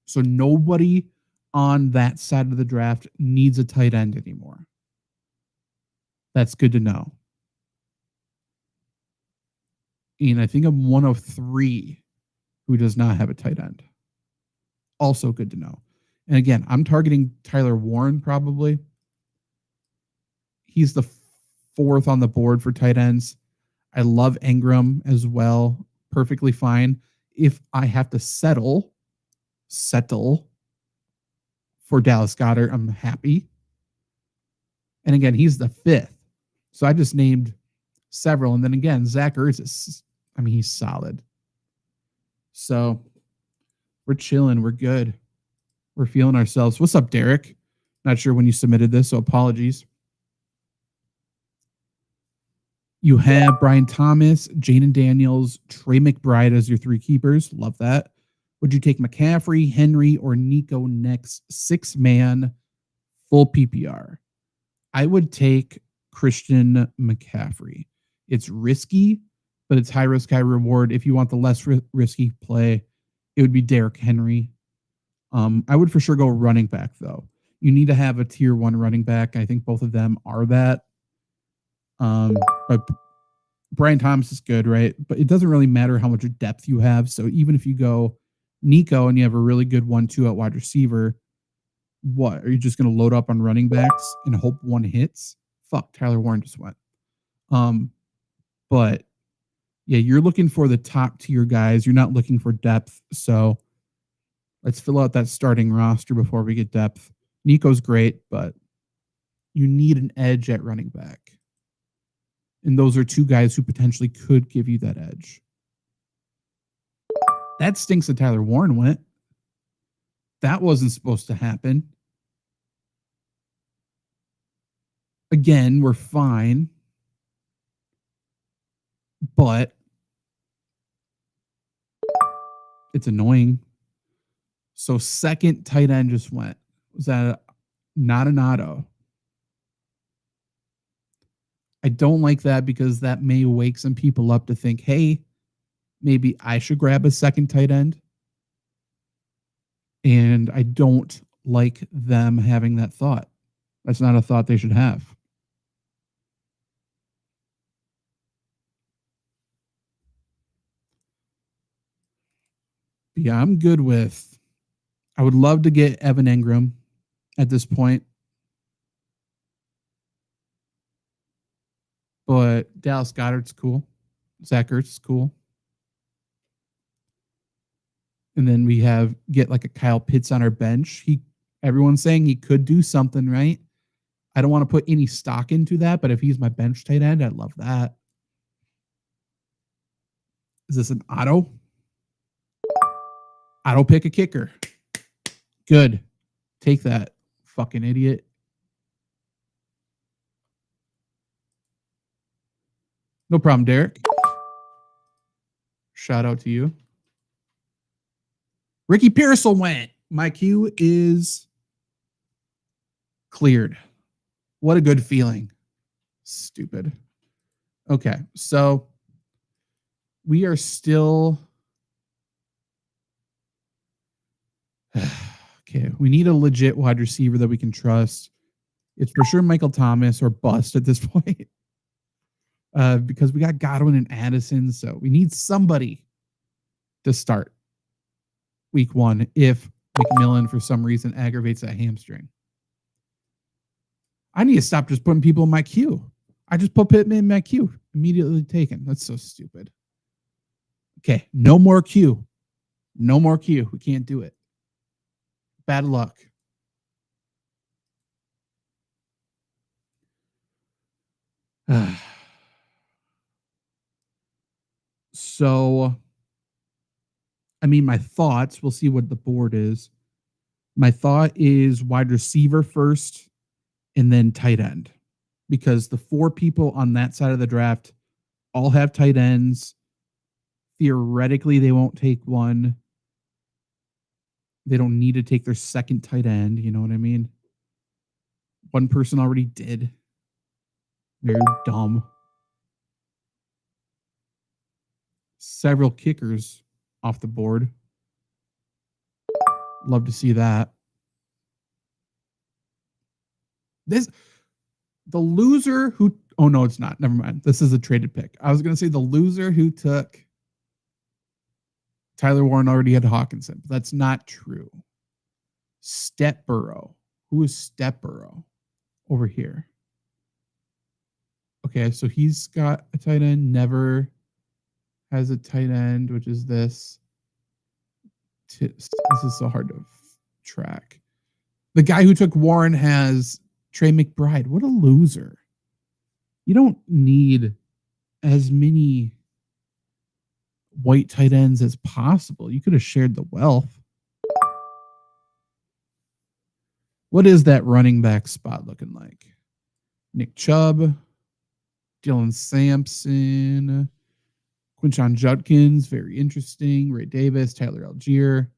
So nobody on that side of the draft needs a tight end anymore. That's good to know. And I think I'm one of 3 who does not have a tight end. Also good to know. And again, I'm targeting Tyler Warren probably. He's the 4th on the board for tight ends. I love Ingram as well. Perfectly fine. If I have to settle for Dallas Goedert, I'm happy. And again, he's the 5th. So I just named several. And then again, Zach Ertz is, he's solid. So we're chilling. We're good. We're feeling ourselves. What's up, Derek? Not sure when you submitted this, so apologies. You have Brian Thomas, Jaden Daniels, Trey McBride as your 3 keepers. Love that. Would you take McCaffrey, Henry, or Nico next 6-man full PPR? I would take Christian McCaffrey. It's risky, but it's high risk, high reward. If you want the less risky play, it would be Derrick Henry. I would for sure go running back, though. You need to have a tier 1 running back. I think both of them are that. But Brian Thomas is good, right? But it doesn't really matter how much depth you have. So even if you go Nico and you have a really good 1-2 at wide receiver, what are you just going to load up on running backs and hope one hits? Fuck, Tyler Warren just went. But yeah, you're looking for the top tier guys. You're not looking for depth. So let's fill out that starting roster before we get depth. Nico's great, but you need an edge at running back. And those are 2 guys who potentially could give you that edge. That stinks that Tyler Warren went. That wasn't supposed to happen. Again, we're fine. But it's annoying. So 2nd tight end just went. Was that not an auto? I don't like that because that may wake some people up to think, hey, maybe I should grab a 2nd tight end. And I don't like them having that thought. That's not a thought they should have. But yeah, I'm good with. I would love to get Evan Ingram at this point. But Dallas Goedert's cool. Zach Ertz is cool. And then we get like a Kyle Pitts on our bench. Everyone's saying he could do something, right? I don't want to put any stock into that, but if he's my bench tight end, I'd love that. Is this an auto? Auto pick a kicker. Good. Take that, fucking idiot. No problem, Derek. Shout out to you. Ricky Pearsall went. My queue is cleared. What a good feeling. Stupid. Okay, so we are still Okay, we need a legit wide receiver that we can trust. It's for sure Michael Thomas or bust at this point. Because we got Godwin and Addison, so we need somebody to start week 1 if McMillan for some reason aggravates that hamstring. I need to stop just putting people in my queue. I just put Pittman in my queue. Immediately taken. That's so stupid. Okay, no more queue. No more queue. We can't do it. Bad luck. So, I mean, my thoughts, we'll see what the board is. My thought is wide receiver first and then tight end, because the 4 people on that side of the draft all have tight ends. Theoretically, they won't take one. They don't need to take their second tight end. You know what I mean? One person already did. Very dumb. Several kickers off the board. Love to see that. The loser who, oh no, it's not. Never mind. This is a traded pick. I was going to say the loser who took Tyler Warren already had Hawkinson, but that's not true. Stepborough. Who is Stepborough over here? Okay, so he's got a tight end. Never has a tight end, which is this. This is so hard to track. The guy who took Warren has Trey McBride. What a loser. You don't need as many white tight ends as possible. You could have shared the wealth. What is that running back spot looking like? Nick Chubb, Dylan Sampson, Quinshon Judkins, very interesting. Ray Davis, Tyler Algier.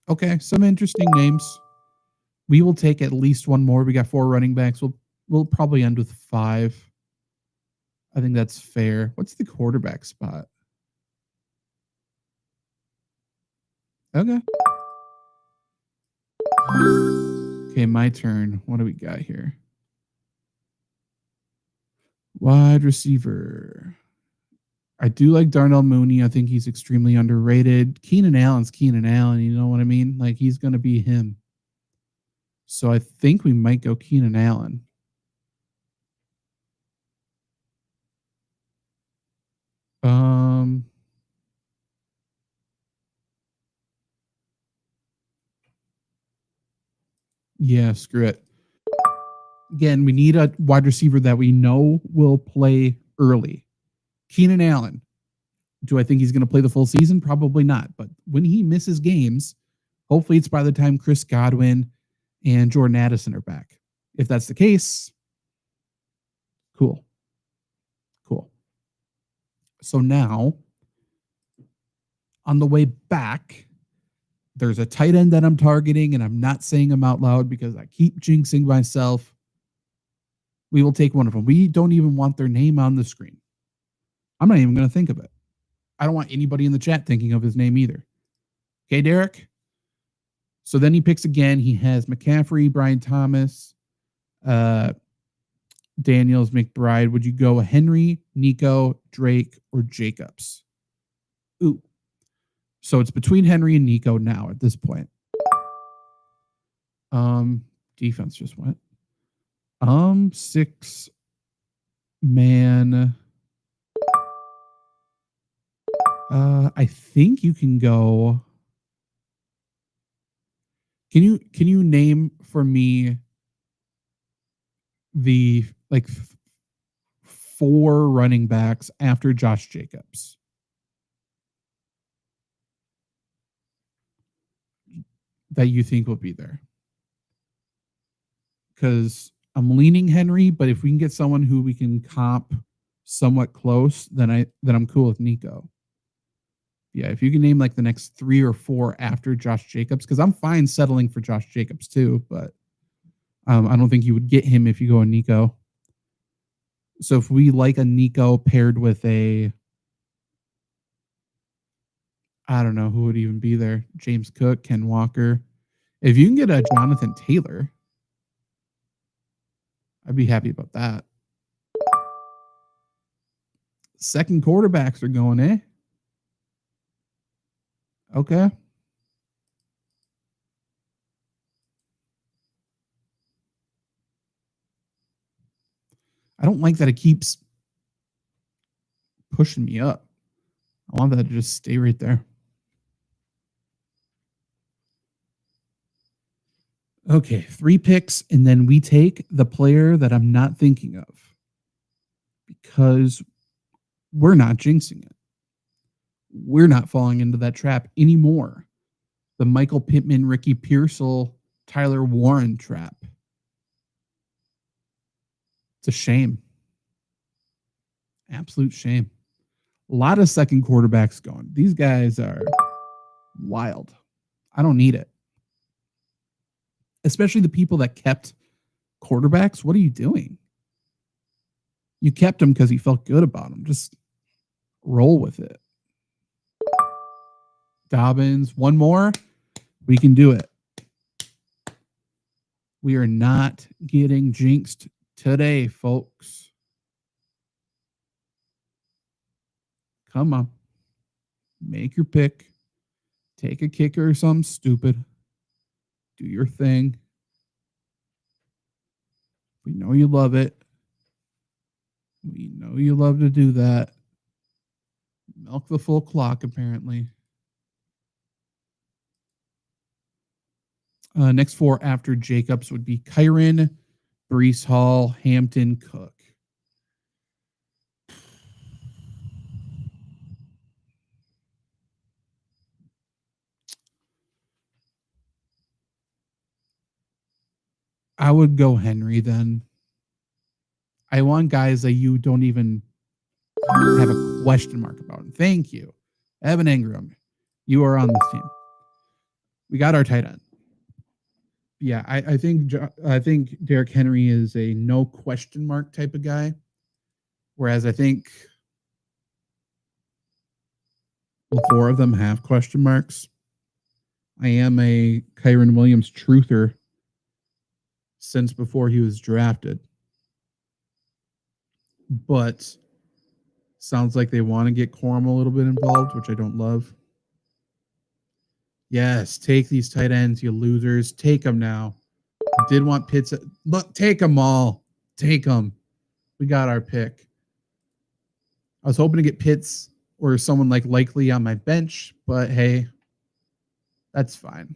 Okay, some interesting names. We will take at least one more. We got 4 running backs. We'll probably end with 5. I think that's fair. What's the quarterback spot? Okay. Okay, my turn. What do we got here? Wide receiver. I do like Darnell Mooney. I think he's extremely underrated. Keenan Allen's Keenan Allen. You know what I mean? Like, he's going to be him. So I think we might go Keenan Allen. Yeah, screw it. Again, we need a wide receiver that we know will play early. Keenan Allen. Do I think he's going to play the full season? Probably not. But when he misses games, hopefully it's by the time Chris Godwin and Jordan Addison are back. If that's the case, cool. Cool. So now, on the way back, there's a tight end that I'm targeting, and I'm not saying them out loud because I keep jinxing myself. We will take one of them. We don't even want their name on the screen. I'm not even going to think of it. I don't want anybody in the chat thinking of his name either. Okay, Derek? So then he picks again. He has McCaffrey, Brian Thomas, Daniels, McBride. Would you go Henry, Nico, Drake, or Jacobs? Ooh. So it's between Henry and Nico now at this point. Defense just went. 6 man. I think you can go. Can you name for me the 4 running backs after Josh Jacobs that you think will be there? Because I'm leaning Henry, but if we can get someone who we can comp somewhat close, then I'm cool with Nico. Yeah, if you can name like the next 3 or 4 after Josh Jacobs, because I'm fine settling for Josh Jacobs too, but I don't think you would get him if you go a Nico. So if we like a Nico paired with a I don't know who would even be there. James Cook, Ken Walker. If you can get a Jonathan Taylor, I'd be happy about that. Second quarterbacks are going, eh? Okay. I don't like that it keeps pushing me up. I want that to just stay right there. Okay, 3 picks, and then we take the player that I'm not thinking of because we're not jinxing it. We're not falling into that trap anymore. The Michael Pittman, Ricky Pearsall, Tyler Warren trap. It's a shame. Absolute shame. A lot of second quarterbacks going. These guys are wild. I don't need it. Especially the people that kept quarterbacks. What are you doing? You kept him because you felt good about him. Just roll with it. Dobbins, one more. We can do it. We are not getting jinxed today, folks. Come on. Make your pick. Take a kicker or something stupid. Do your thing. We know you love it. We know you love to do that. Milk the full clock, apparently. Next 4 after Jacobs would be Kyron, Brees Hall, Hampton, Cook. I would go Henry then. I want guys that you don't even have a question mark about. Thank you. Evan Ingram, you are on this team. We got our tight end. Yeah, I think Derrick Henry is a no question mark type of guy, whereas I think all 4 of them have question marks. I am a Kyron Williams truther since before he was drafted, but sounds like they want to get Corum a little bit involved, which I don't love. Yes, take these tight ends, you losers. Take them now. I did want Pitts. Look, take them all. Take them. We got our pick. I was hoping to get Pitts or someone like Likely on my bench, but hey, that's fine.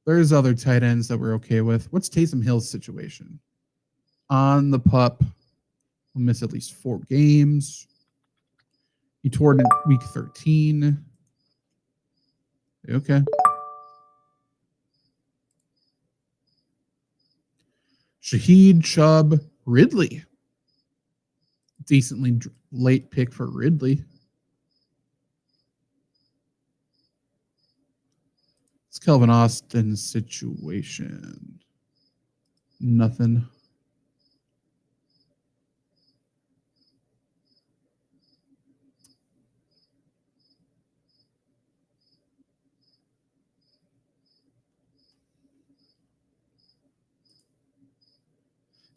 There's other tight ends that we're okay with. What's Taysom Hill's situation? On the pup. We'll miss at least 4 games. He tore it in week 13. Okay. Shaheed, Chubb, Ridley. Decently late pick for Ridley. It's Kelvin Austin's situation. Nothing.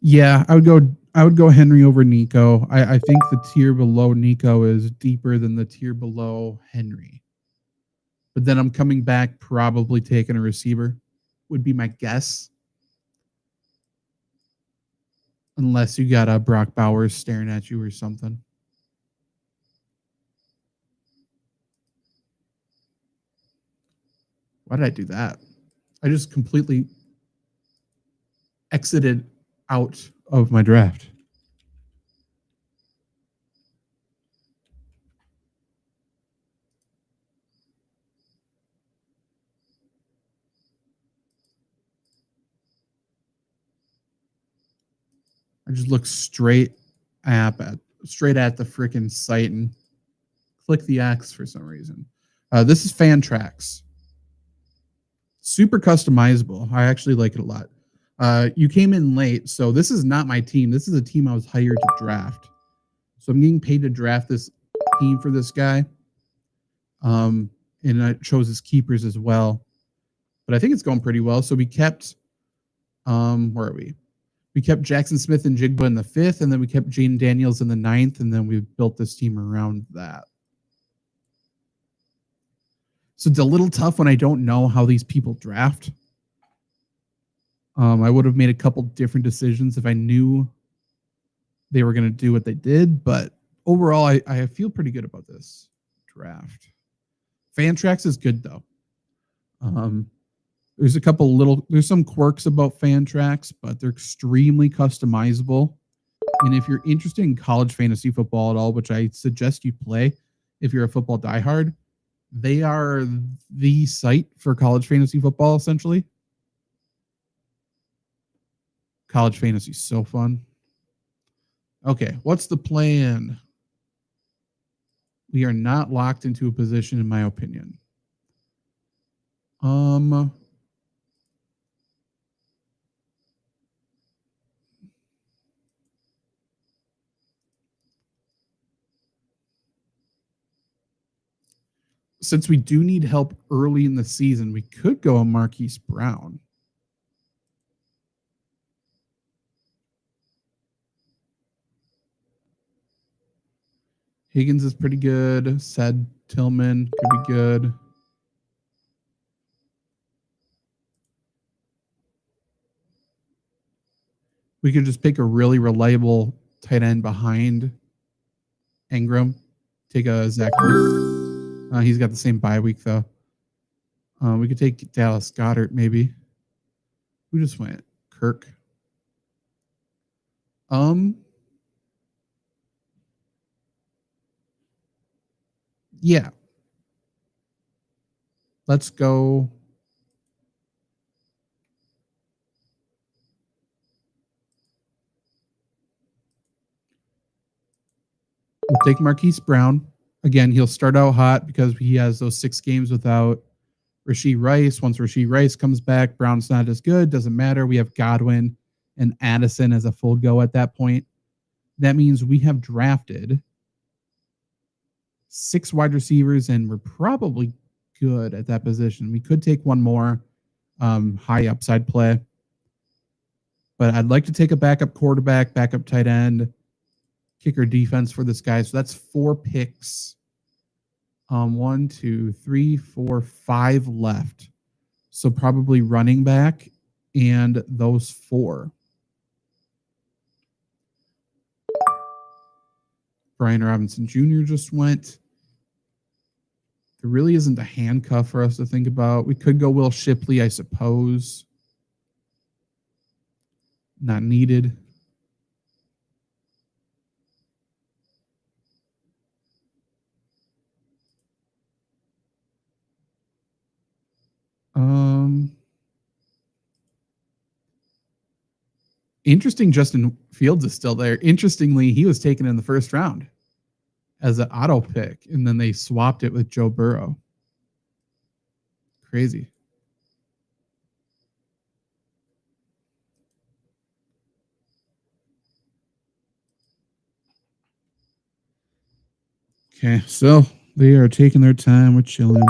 Yeah, I would go Henry over Nico. I think the tier below Nico is deeper than the tier below Henry. But then I'm coming back probably taking a receiver, would be my guess. Unless you got a Brock Bowers staring at you or something. Why did I do that? I just completely exited out of my draft. I just look straight at the freaking site and click the X for some reason. This is Fantrax. Super customizable. I actually like it a lot. You came in late, so this is not my team. This is a team I was hired to draft. So I'm getting paid to draft this team for this guy. And it shows his keepers as well. But I think it's going pretty well. So we kept, where are we? We kept Jackson Smith and Jigba in the 5th, and then we kept Jaden Daniels in the 9th, and then we built this team around that. So it's a little tough when I don't know how these people draft. I would have made a couple different decisions if I knew they were going to do what they did, but overall, I feel pretty good about this draft. Fantrax is good though. There's some quirks about Fantrax, but they're extremely customizable. And if you're interested in college fantasy football at all, which I suggest you play if you're a football diehard, they are the site for college fantasy football, essentially. College fantasy is so fun. Okay, what's the plan? We are not locked into a position, in my opinion. Since we do need help early in the season, we could go on Marquise Brown. Higgins is pretty good. Said Tillman could be good. We could just pick a really reliable tight end behind Ingram. Take a Zach. He's got the same bye week though. We could take Dallas Goedert maybe. Who just went? Kirk. Yeah. Let's go. We'll take Marquise Brown. Again, he'll start out hot because he has those 6 games without Rashee Rice. Once Rashee Rice comes back, Brown's not as good. Doesn't matter. We have Godwin and Addison as a full go at that point. That means we have drafted 6 wide receivers, and we're probably good at that position. We could take one more high upside play, but I'd like to take a backup quarterback, backup tight end, kicker, defense for this guy. So that's 4 picks. 1, 2, 3, 4, 5 left. So probably running back and those 4. Brian Robinson Jr. just went. There really isn't a handcuff for us to think about. We could go Will Shipley, I suppose. Not needed. Interesting, Justin Fields is still there. Interestingly, he was taken in the 1st round as an auto pick, and then they swapped it with Joe Burrow. Crazy. Okay, so they are taking their time. We're chilling.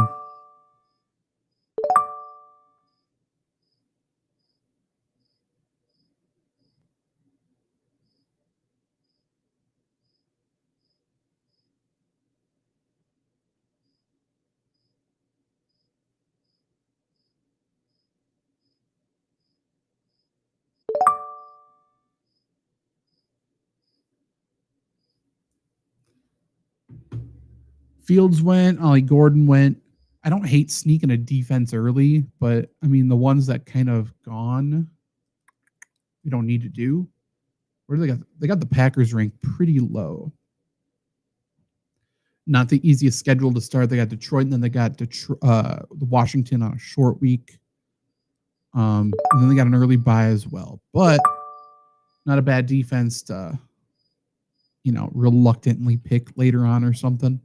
Fields went. Ollie Gordon went. I don't hate sneaking a defense early, but I mean the ones that kind of gone, we don't need to do. Where do they got? They got the Packers ranked pretty low. Not the easiest schedule to start. They got Detroit, and then they got Washington on a short week. And then they got an early bye as well, but not a bad defense to, reluctantly pick later on or something.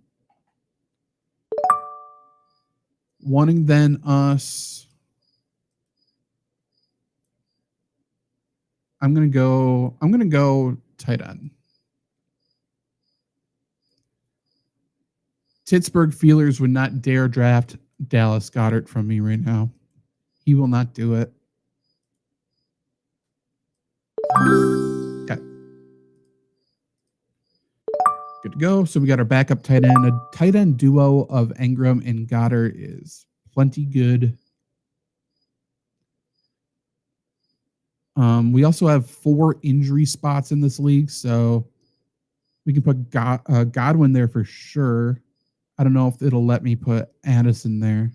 Wanting then us. I'm gonna go tight end. Pittsburgh Feelers would not dare draft Dallas Goedert from me right now. He will not do it. Okay. Good to go. So we got our backup tight end. A tight end duo of Ingram and Goddard is plenty good. We also have 4 injury spots in this league, so we can put Godwin there for sure. I don't know if it'll let me put Addison there.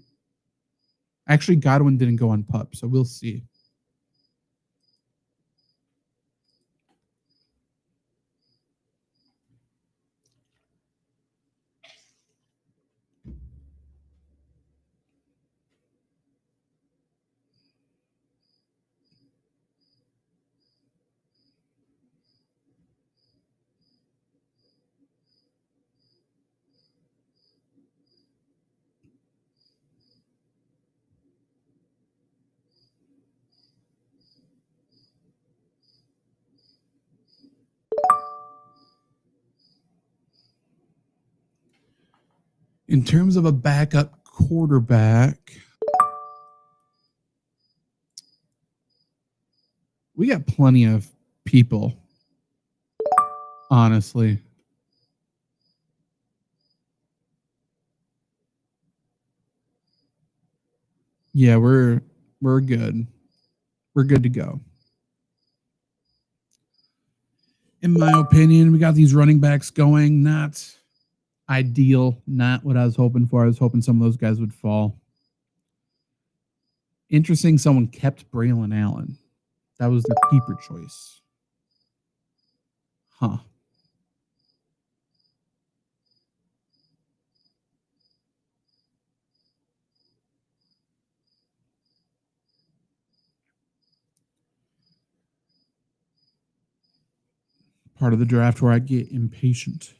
Actually, Godwin didn't go on PUP, so we'll see. In terms of a backup quarterback, we got plenty of people, honestly. Yeah, we're good. We're good to go. In my opinion, we got these running backs going. Not ideal. Not what I was hoping for. I was hoping some of those guys would fall. Interesting, someone kept Braylon Allen. That was their keeper choice. Huh. Part of the draft where I get impatient.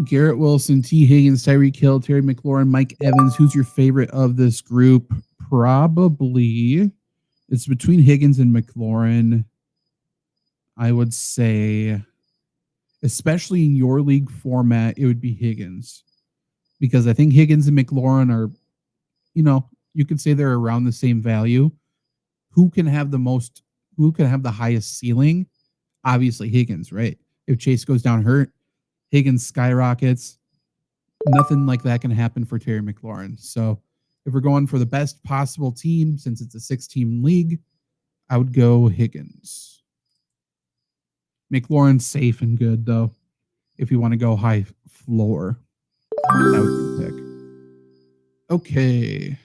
Garrett Wilson, T. Higgins, Tyreek Hill, Terry McLaurin, Mike Evans. Who's your favorite of this group? Probably it's between Higgins and McLaurin. I would say, especially in your league format, it would be Higgins. Because I think Higgins and McLaurin are, you could say they're around the same value. Who can have the highest ceiling? Obviously Higgins, right? If Chase goes down hurt, Higgins skyrockets. Nothing like that can happen for Terry McLaurin. So if we're going for the best possible team, since it's a 6-team league, I would go Higgins. McLaurin's safe and good, though. If you want to go high floor, that would be the pick. Okay.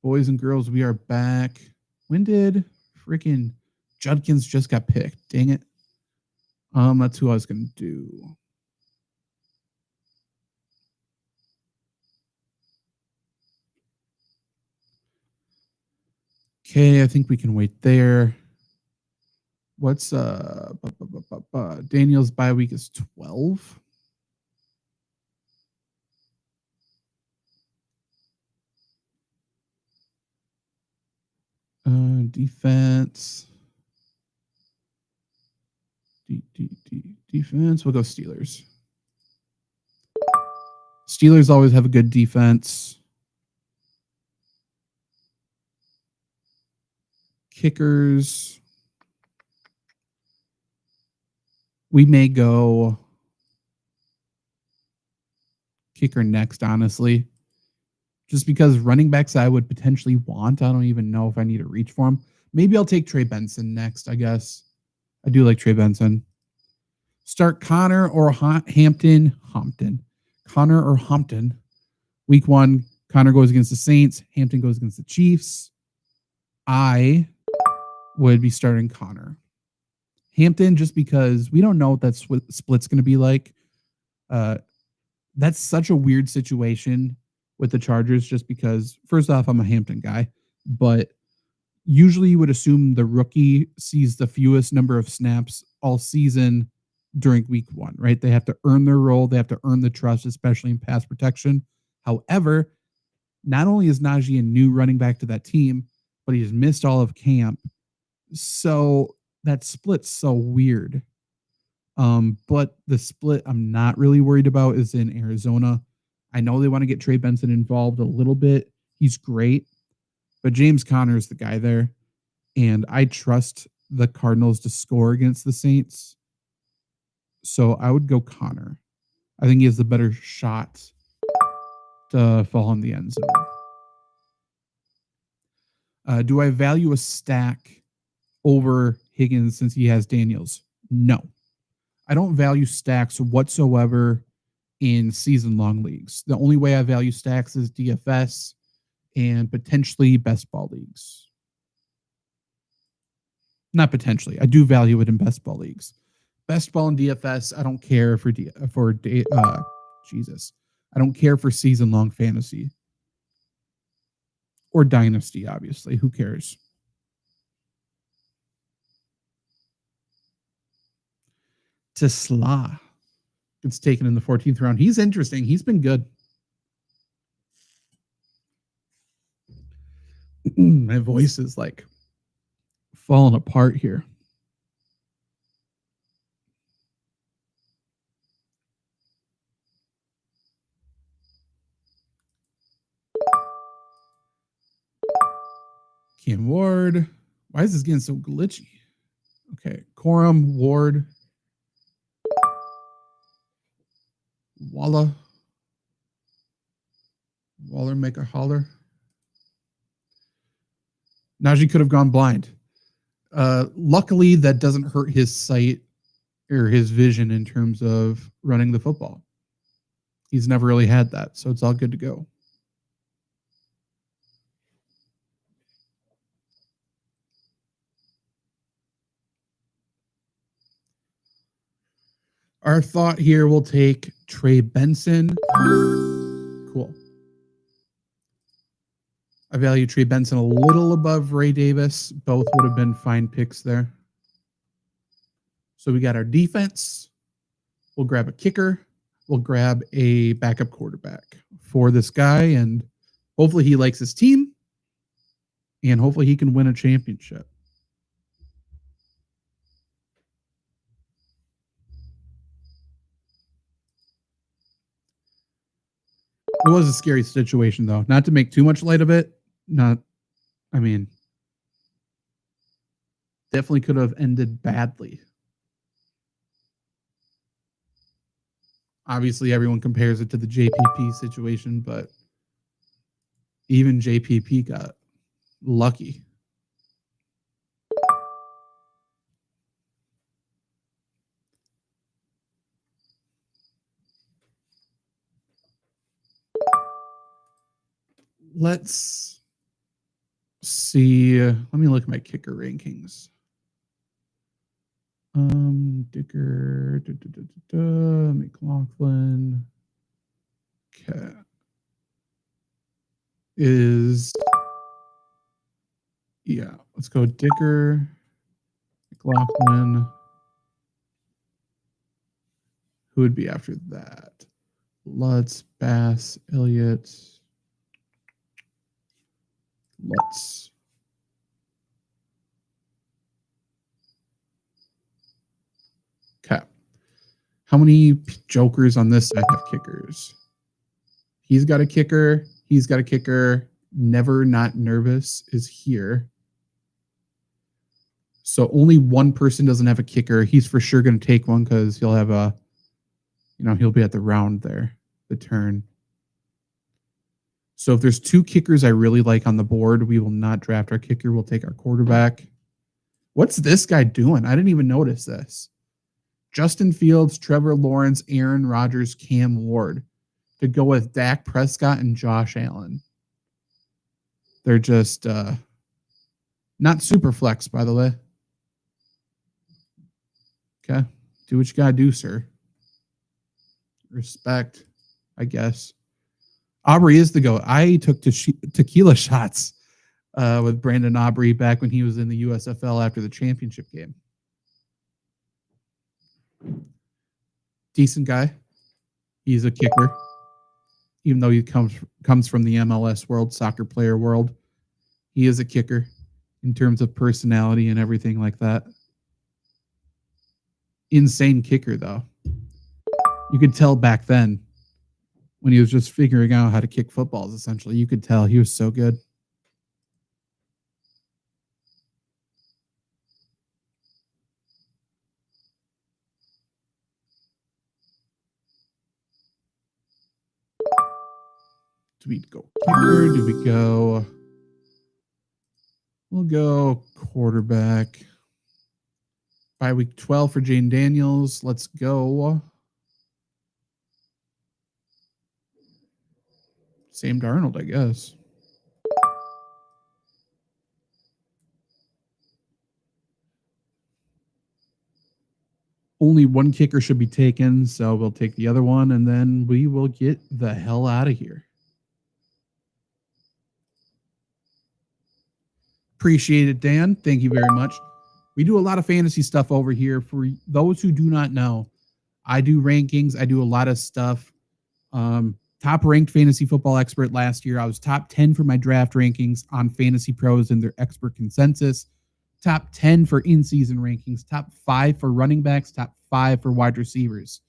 Boys and girls, we are back. When did freaking Judkins just got picked? Dang it. That's who I was going to do. Okay, I think we can wait there. What's Daniel's bye week is 12. Defense. Defense. We'll go Steelers. Steelers always have a good defense. Kickers. We may go kicker next, honestly. Just because running backs I would potentially want. I don't even know if I need to reach for them. Maybe I'll take Trey Benson next, I guess. I do like Trey Benson. Start Connor or Hampton. Connor or Hampton. Week 1, Connor goes against the Saints. Hampton goes against the Chiefs. I would be starting Connor. Hampton, just because we don't know what that split's going to be like. That's such a weird situation with the Chargers, just because, first off, I'm a Hampton guy, but usually you would assume the rookie sees the fewest number of snaps all season during week one, right? They have to earn their role. They have to earn the trust, especially in pass protection. However, not only is Najee a new running back to that team, but he's missed all of camp. So that split's so weird. But the split I'm not really worried about is in Arizona. I know they want to get Trey Benson involved a little bit. He's great, but James Conner is the guy there. And I trust the Cardinals to score against the Saints. So I would go Conner. I think he has the better shot to fall in the end zone. Do I value a stack over Higgins since he has Daniels? No. I don't value stacks whatsoever in season-long leagues. The only way I value stacks is DFS and potentially best ball leagues. Not potentially. I do value it in best ball leagues. Best ball and DFS, I don't care for Jesus. I don't care for season-long fantasy. Or dynasty, obviously. Who cares? Tesla gets taken in the 14th round. He's interesting. He's been good. My voice is like falling apart here. Cam Ward. Why is this getting so glitchy? Okay. Corum, Ward. Waller make a holler. Najee could have gone blind. Luckily, that doesn't hurt his sight or his vision in terms of running the football. He's never really had that, so it's all good to go. Our thought here will take Trey Benson. Cool. I value Trey Benson a little above Ray Davis. Both would have been fine picks there. So we got our defense. We'll grab a kicker. We'll grab a backup quarterback for this guy, and hopefully he likes his team, and hopefully he can win a championship. It was a scary situation, though. Not to make too much light of it. Definitely could have ended badly. Obviously, everyone compares it to the JPP situation, but even JPP got lucky. Let's see. Let me look at my kicker rankings. Dicker, McLaughlin. Okay. Let's go Dicker, McLaughlin. Who would be after that? Lutz, Bass, Elliott. Lutz. Okay. How many jokers on this side have kickers? He's got a kicker. He's got a kicker. Never Not Nervous is here. So only one person doesn't have a kicker. He's for sure going to take one because he'll have he'll be at the round there, the turn. So if there's two kickers I really like on the board, we will not draft our kicker. We'll take our quarterback. What's this guy doing? I didn't even notice this. Justin Fields, Trevor Lawrence, Aaron Rodgers, Cam Ward to go with Dak Prescott and Josh Allen. They're just not super flex, by the way. Okay. Do what you got to do, sir. Respect, I guess. Aubrey is the GOAT. I took tequila shots with Brandon Aubrey back when he was in the USFL after the championship game. Decent guy. He's a kicker, even though he comes from the MLS world, soccer player world. He is a kicker in terms of personality and everything like that. Insane kicker, though. You could tell back then when he was just figuring out how to kick footballs, essentially. You could tell he was so good. Do we go kicker? Do we go... We'll go quarterback. By week 12 for Jane Daniels. Let's go. Sam Darnold, I guess. Only one kicker should be taken, so we'll take the other one, and then we will get the hell out of here. Appreciate it, Dan. Thank you very much. We do a lot of fantasy stuff over here. For those who do not know, I do rankings. I do a lot of stuff. Top ranked fantasy football expert last year. I was top 10 for my draft rankings on Fantasy Pros and their expert consensus. Top 10 for in-season rankings. Top 5 for running backs. Top 5 for wide receivers.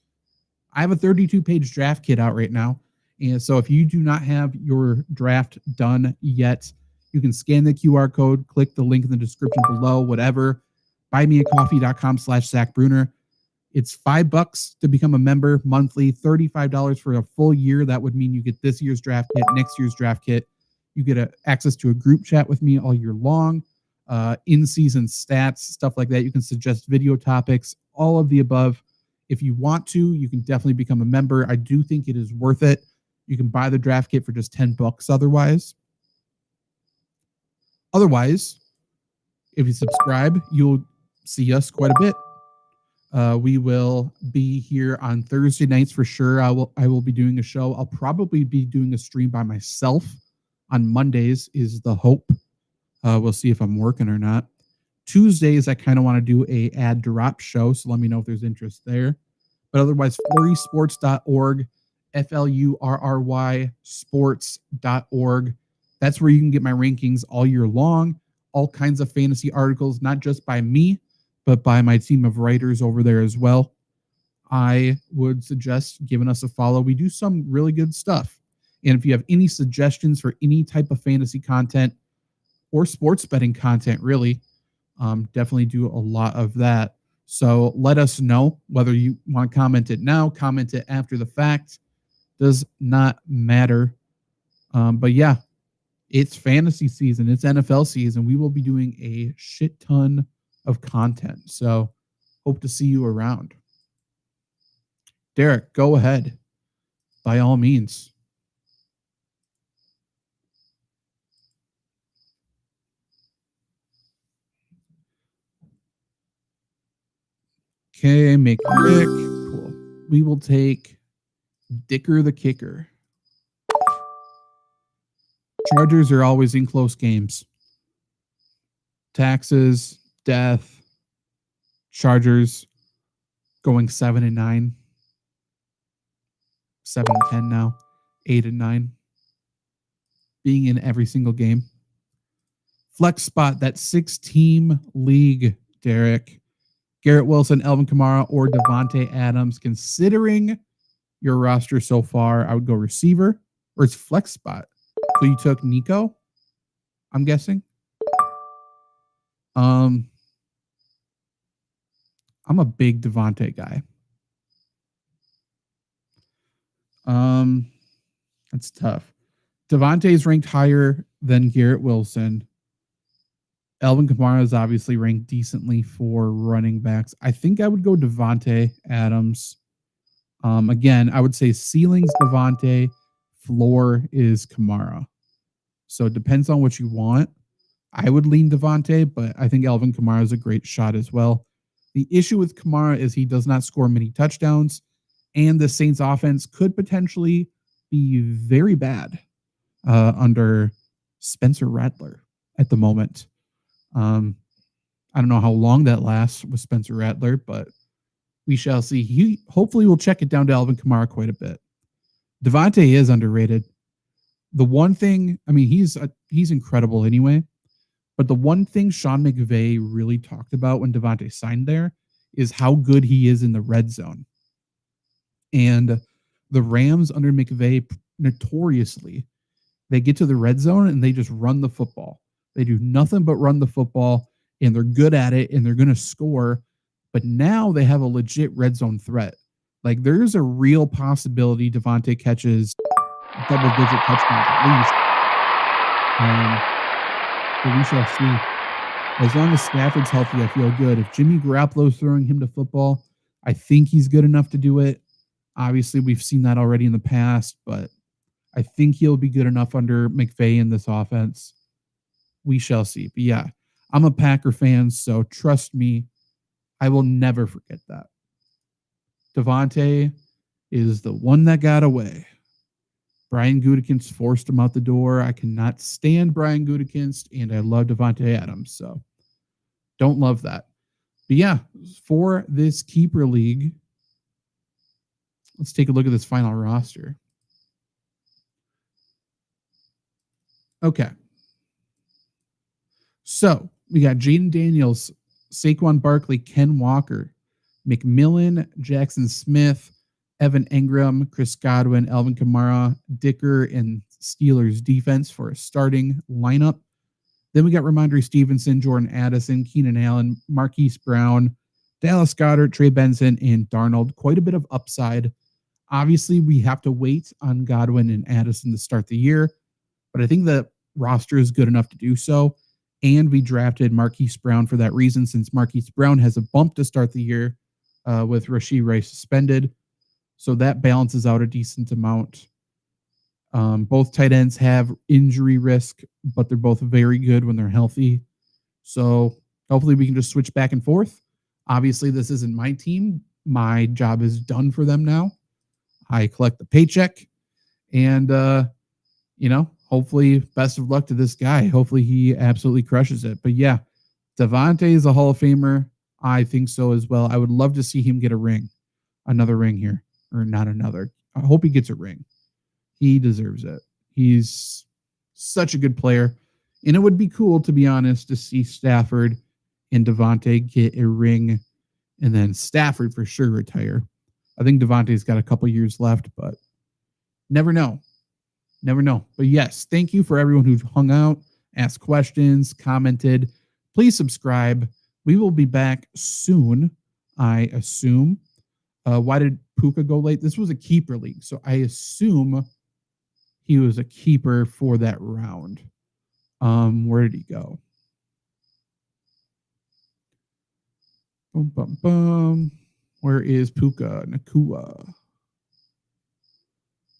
I have a 32-page draft kit out right now. And so if you do not have your draft done yet, you can scan the QR code, click the link in the description below, whatever. Buymeacoffee.com/Zach Brunner. It's $5 to become a member monthly, $35 for a full year. That would mean you get this year's draft kit, next year's draft kit. You get access to a group chat with me all year long, in-season stats, stuff like that. You can suggest video topics, all of the above. If you want to, you can definitely become a member. I do think it is worth it. You can buy the draft kit for just $10 otherwise. Otherwise, if you subscribe, you'll see us quite a bit. We will be here on Thursday nights for sure. I will be doing a show. I'll probably be doing a stream by myself on Mondays is the hope. We'll see if I'm working or not. Tuesdays, I kind of want to do a ad drop show, so let me know if there's interest there. But otherwise, flurrysports.org, FLURRY sports.org. That's where you can get my rankings all year long, all kinds of fantasy articles, not just by me, but by my team of writers over there as well. I would suggest giving us a follow. We do some really good stuff. And if you have any suggestions for any type of fantasy content or sports betting content, really, definitely do a lot of that. So let us know whether you want to comment it now, comment it after the fact. Does not matter. But yeah, it's fantasy season. It's NFL season. We will be doing a shit ton of content. So hope to see you around. Derek, go ahead. By all means. Okay, make Dick. Cool. We will take Dicker the kicker. Chargers are always in close games. Taxes, death, Chargers going 7-9. 7-10 now. 8-9. Being in every single game. Flex spot, that 6-team league, Derek. Garrett Wilson, Alvin Kamara, or Devontae Adams. Considering your roster so far, I would go receiver, or it's flex spot. So you took Nico, I'm guessing. I'm a big Devontae guy. That's tough. Devontae is ranked higher than Garrett Wilson. Alvin Kamara is obviously ranked decently for running backs. I think I would go Devontae Adams. Again, I would say ceiling's Devontae, floor is Kamara. So it depends on what you want. I would lean Devontae, but I think Alvin Kamara is a great shot as well. The issue with Kamara is he does not score many touchdowns, and the Saints offense could potentially be very bad under Spencer Rattler at the moment. I don't know how long that lasts with Spencer Rattler, but we shall see. He hopefully will check it down to Alvin Kamara quite a bit. Devontae is underrated. The one thing, I mean, he's incredible anyway, but the one thing Sean McVay really talked about when Devontae signed there is how good he is in the red zone. And the Rams under McVay notoriously, they get to the red zone and they just run the football. They do nothing but run the football, and they're good at it, and they're going to score. But now they have a legit red zone threat. Like, there's a real possibility Devontae catches double-digit touchdowns at least. But we shall see. As long as Stafford's healthy, I feel good. If Jimmy Garoppolo's throwing him to football, I think he's good enough to do it. Obviously, we've seen that already in the past, but I think he'll be good enough under McVay in this offense. We shall see. But yeah, I'm a Packer fan, so trust me, I will never forget that. Devontae is the one that got away. Brian Gutekunst forced him out the door. I cannot stand Brian Gutekunst, and I love Devontae Adams, so don't love that. But yeah, for this keeper league, let's take a look at this final roster. Okay. So we got Jaden Daniels, Saquon Barkley, Ken Walker, McMillan, Jackson Smith, Evan Engram, Chris Godwin, Alvin Kamara, Dicker, and Steelers defense for a starting lineup. Then we got Ramondre Stevenson, Jordan Addison, Keenan Allen, Marquise Brown, Dallas Goedert, Trey Benson, and Darnold. Quite a bit of upside. Obviously, we have to wait on Godwin and Addison to start the year, but I think the roster is good enough to do so. And we drafted Marquise Brown for that reason, since Marquise Brown has a bump to start the year with Rashee Rice suspended. So that balances out a decent amount. Both tight ends have injury risk, but they're both very good when they're healthy. So hopefully we can just switch back and forth. Obviously, this isn't my team. My job is done for them now. I collect the paycheck, and hopefully best of luck to this guy. Hopefully he absolutely crushes it. But yeah, Devontae is a Hall of Famer. I think so as well. I would love to see him get a ring, another ring here, or not another. I hope he gets a ring. He deserves it. He's such a good player. And it would be cool, to be honest, to see Stafford and Devontae get a ring, and then Stafford for sure retire. I think Devontae's got a couple years left, but never know. Never know. But yes, thank you for everyone who hung out, asked questions, commented. Please subscribe. We will be back soon, I assume. Why did Puka go late? This was a keeper league, so I assume he was a keeper for that round. Where did he go? Boom, bum, bum. Where is Puka Nakua?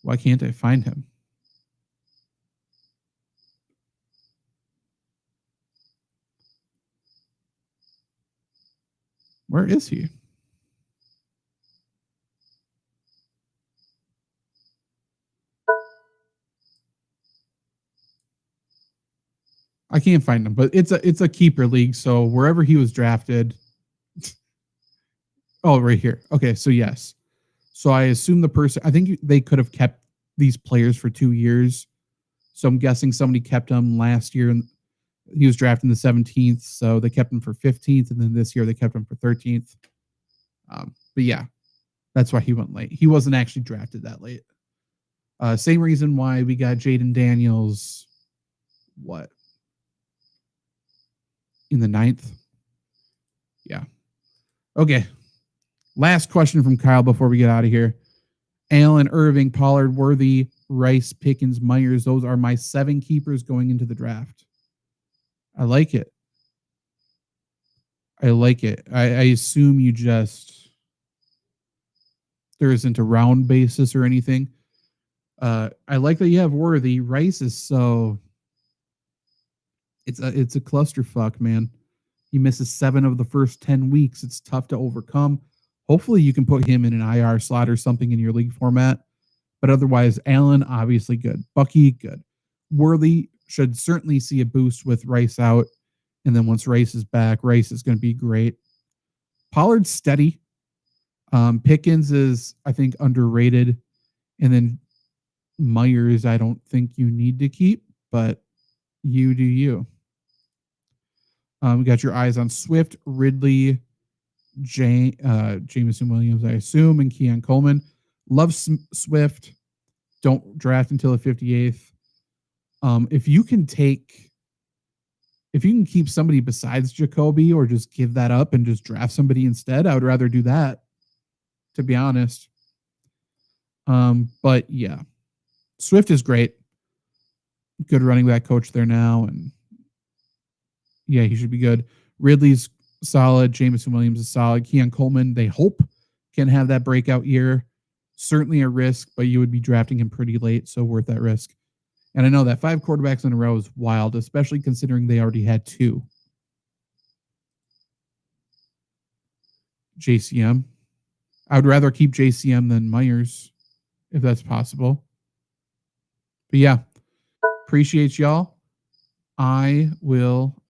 Why can't I find him? Where is he? I can't find him, but it's a keeper league, so wherever he was drafted. Oh, right here. Okay, so yes. So I assume the person, I think they could have kept these players for 2 years. So I'm guessing somebody kept him last year, and he was drafted in the 17th, so they kept him for 15th, and then this year they kept him for 13th. But yeah, that's why he went late. He wasn't actually drafted that late. Same reason why we got Jaden Daniels, what? In the 9th? Yeah. Okay. Last question from Kyle before we get out of here. Allen, Irving, Pollard, Worthy, Rice, Pickens, Myers. Those are my 7 keepers going into the draft. I like it. I like it. I assume you just, there isn't a round basis or anything. I like that you have Worthy. Rice is so, it's a clusterfuck, man. He misses 7 of the first 10 weeks. It's tough to overcome. Hopefully, you can put him in an IR slot or something in your league format. But otherwise, Allen, obviously good. Bucky, good. Worley should certainly see a boost with Rice out. And then once Rice is back, Rice is going to be great. Pollard's steady. Pickens is, I think, underrated. And then Myers, I don't think you need to keep, but you do you. We got your eyes on Swift, Ridley, Jameson Williams, I assume, and Keon Coleman. Love Swift. Don't draft until the 58th. If you can keep somebody besides Jacoby or just give that up and just draft somebody instead, I would rather do that, to be honest. But yeah, Swift is great. Good running back coach there now. And yeah, he should be good. Ridley's solid. Jameson Williams is solid. Keon Coleman, they hope, can have that breakout year. Certainly a risk, but you would be drafting him pretty late, so worth that risk. And I know that 5 quarterbacks in a row is wild, especially considering they already had 2. JCM. I would rather keep JCM than Myers, if that's possible. But yeah, appreciate y'all. I will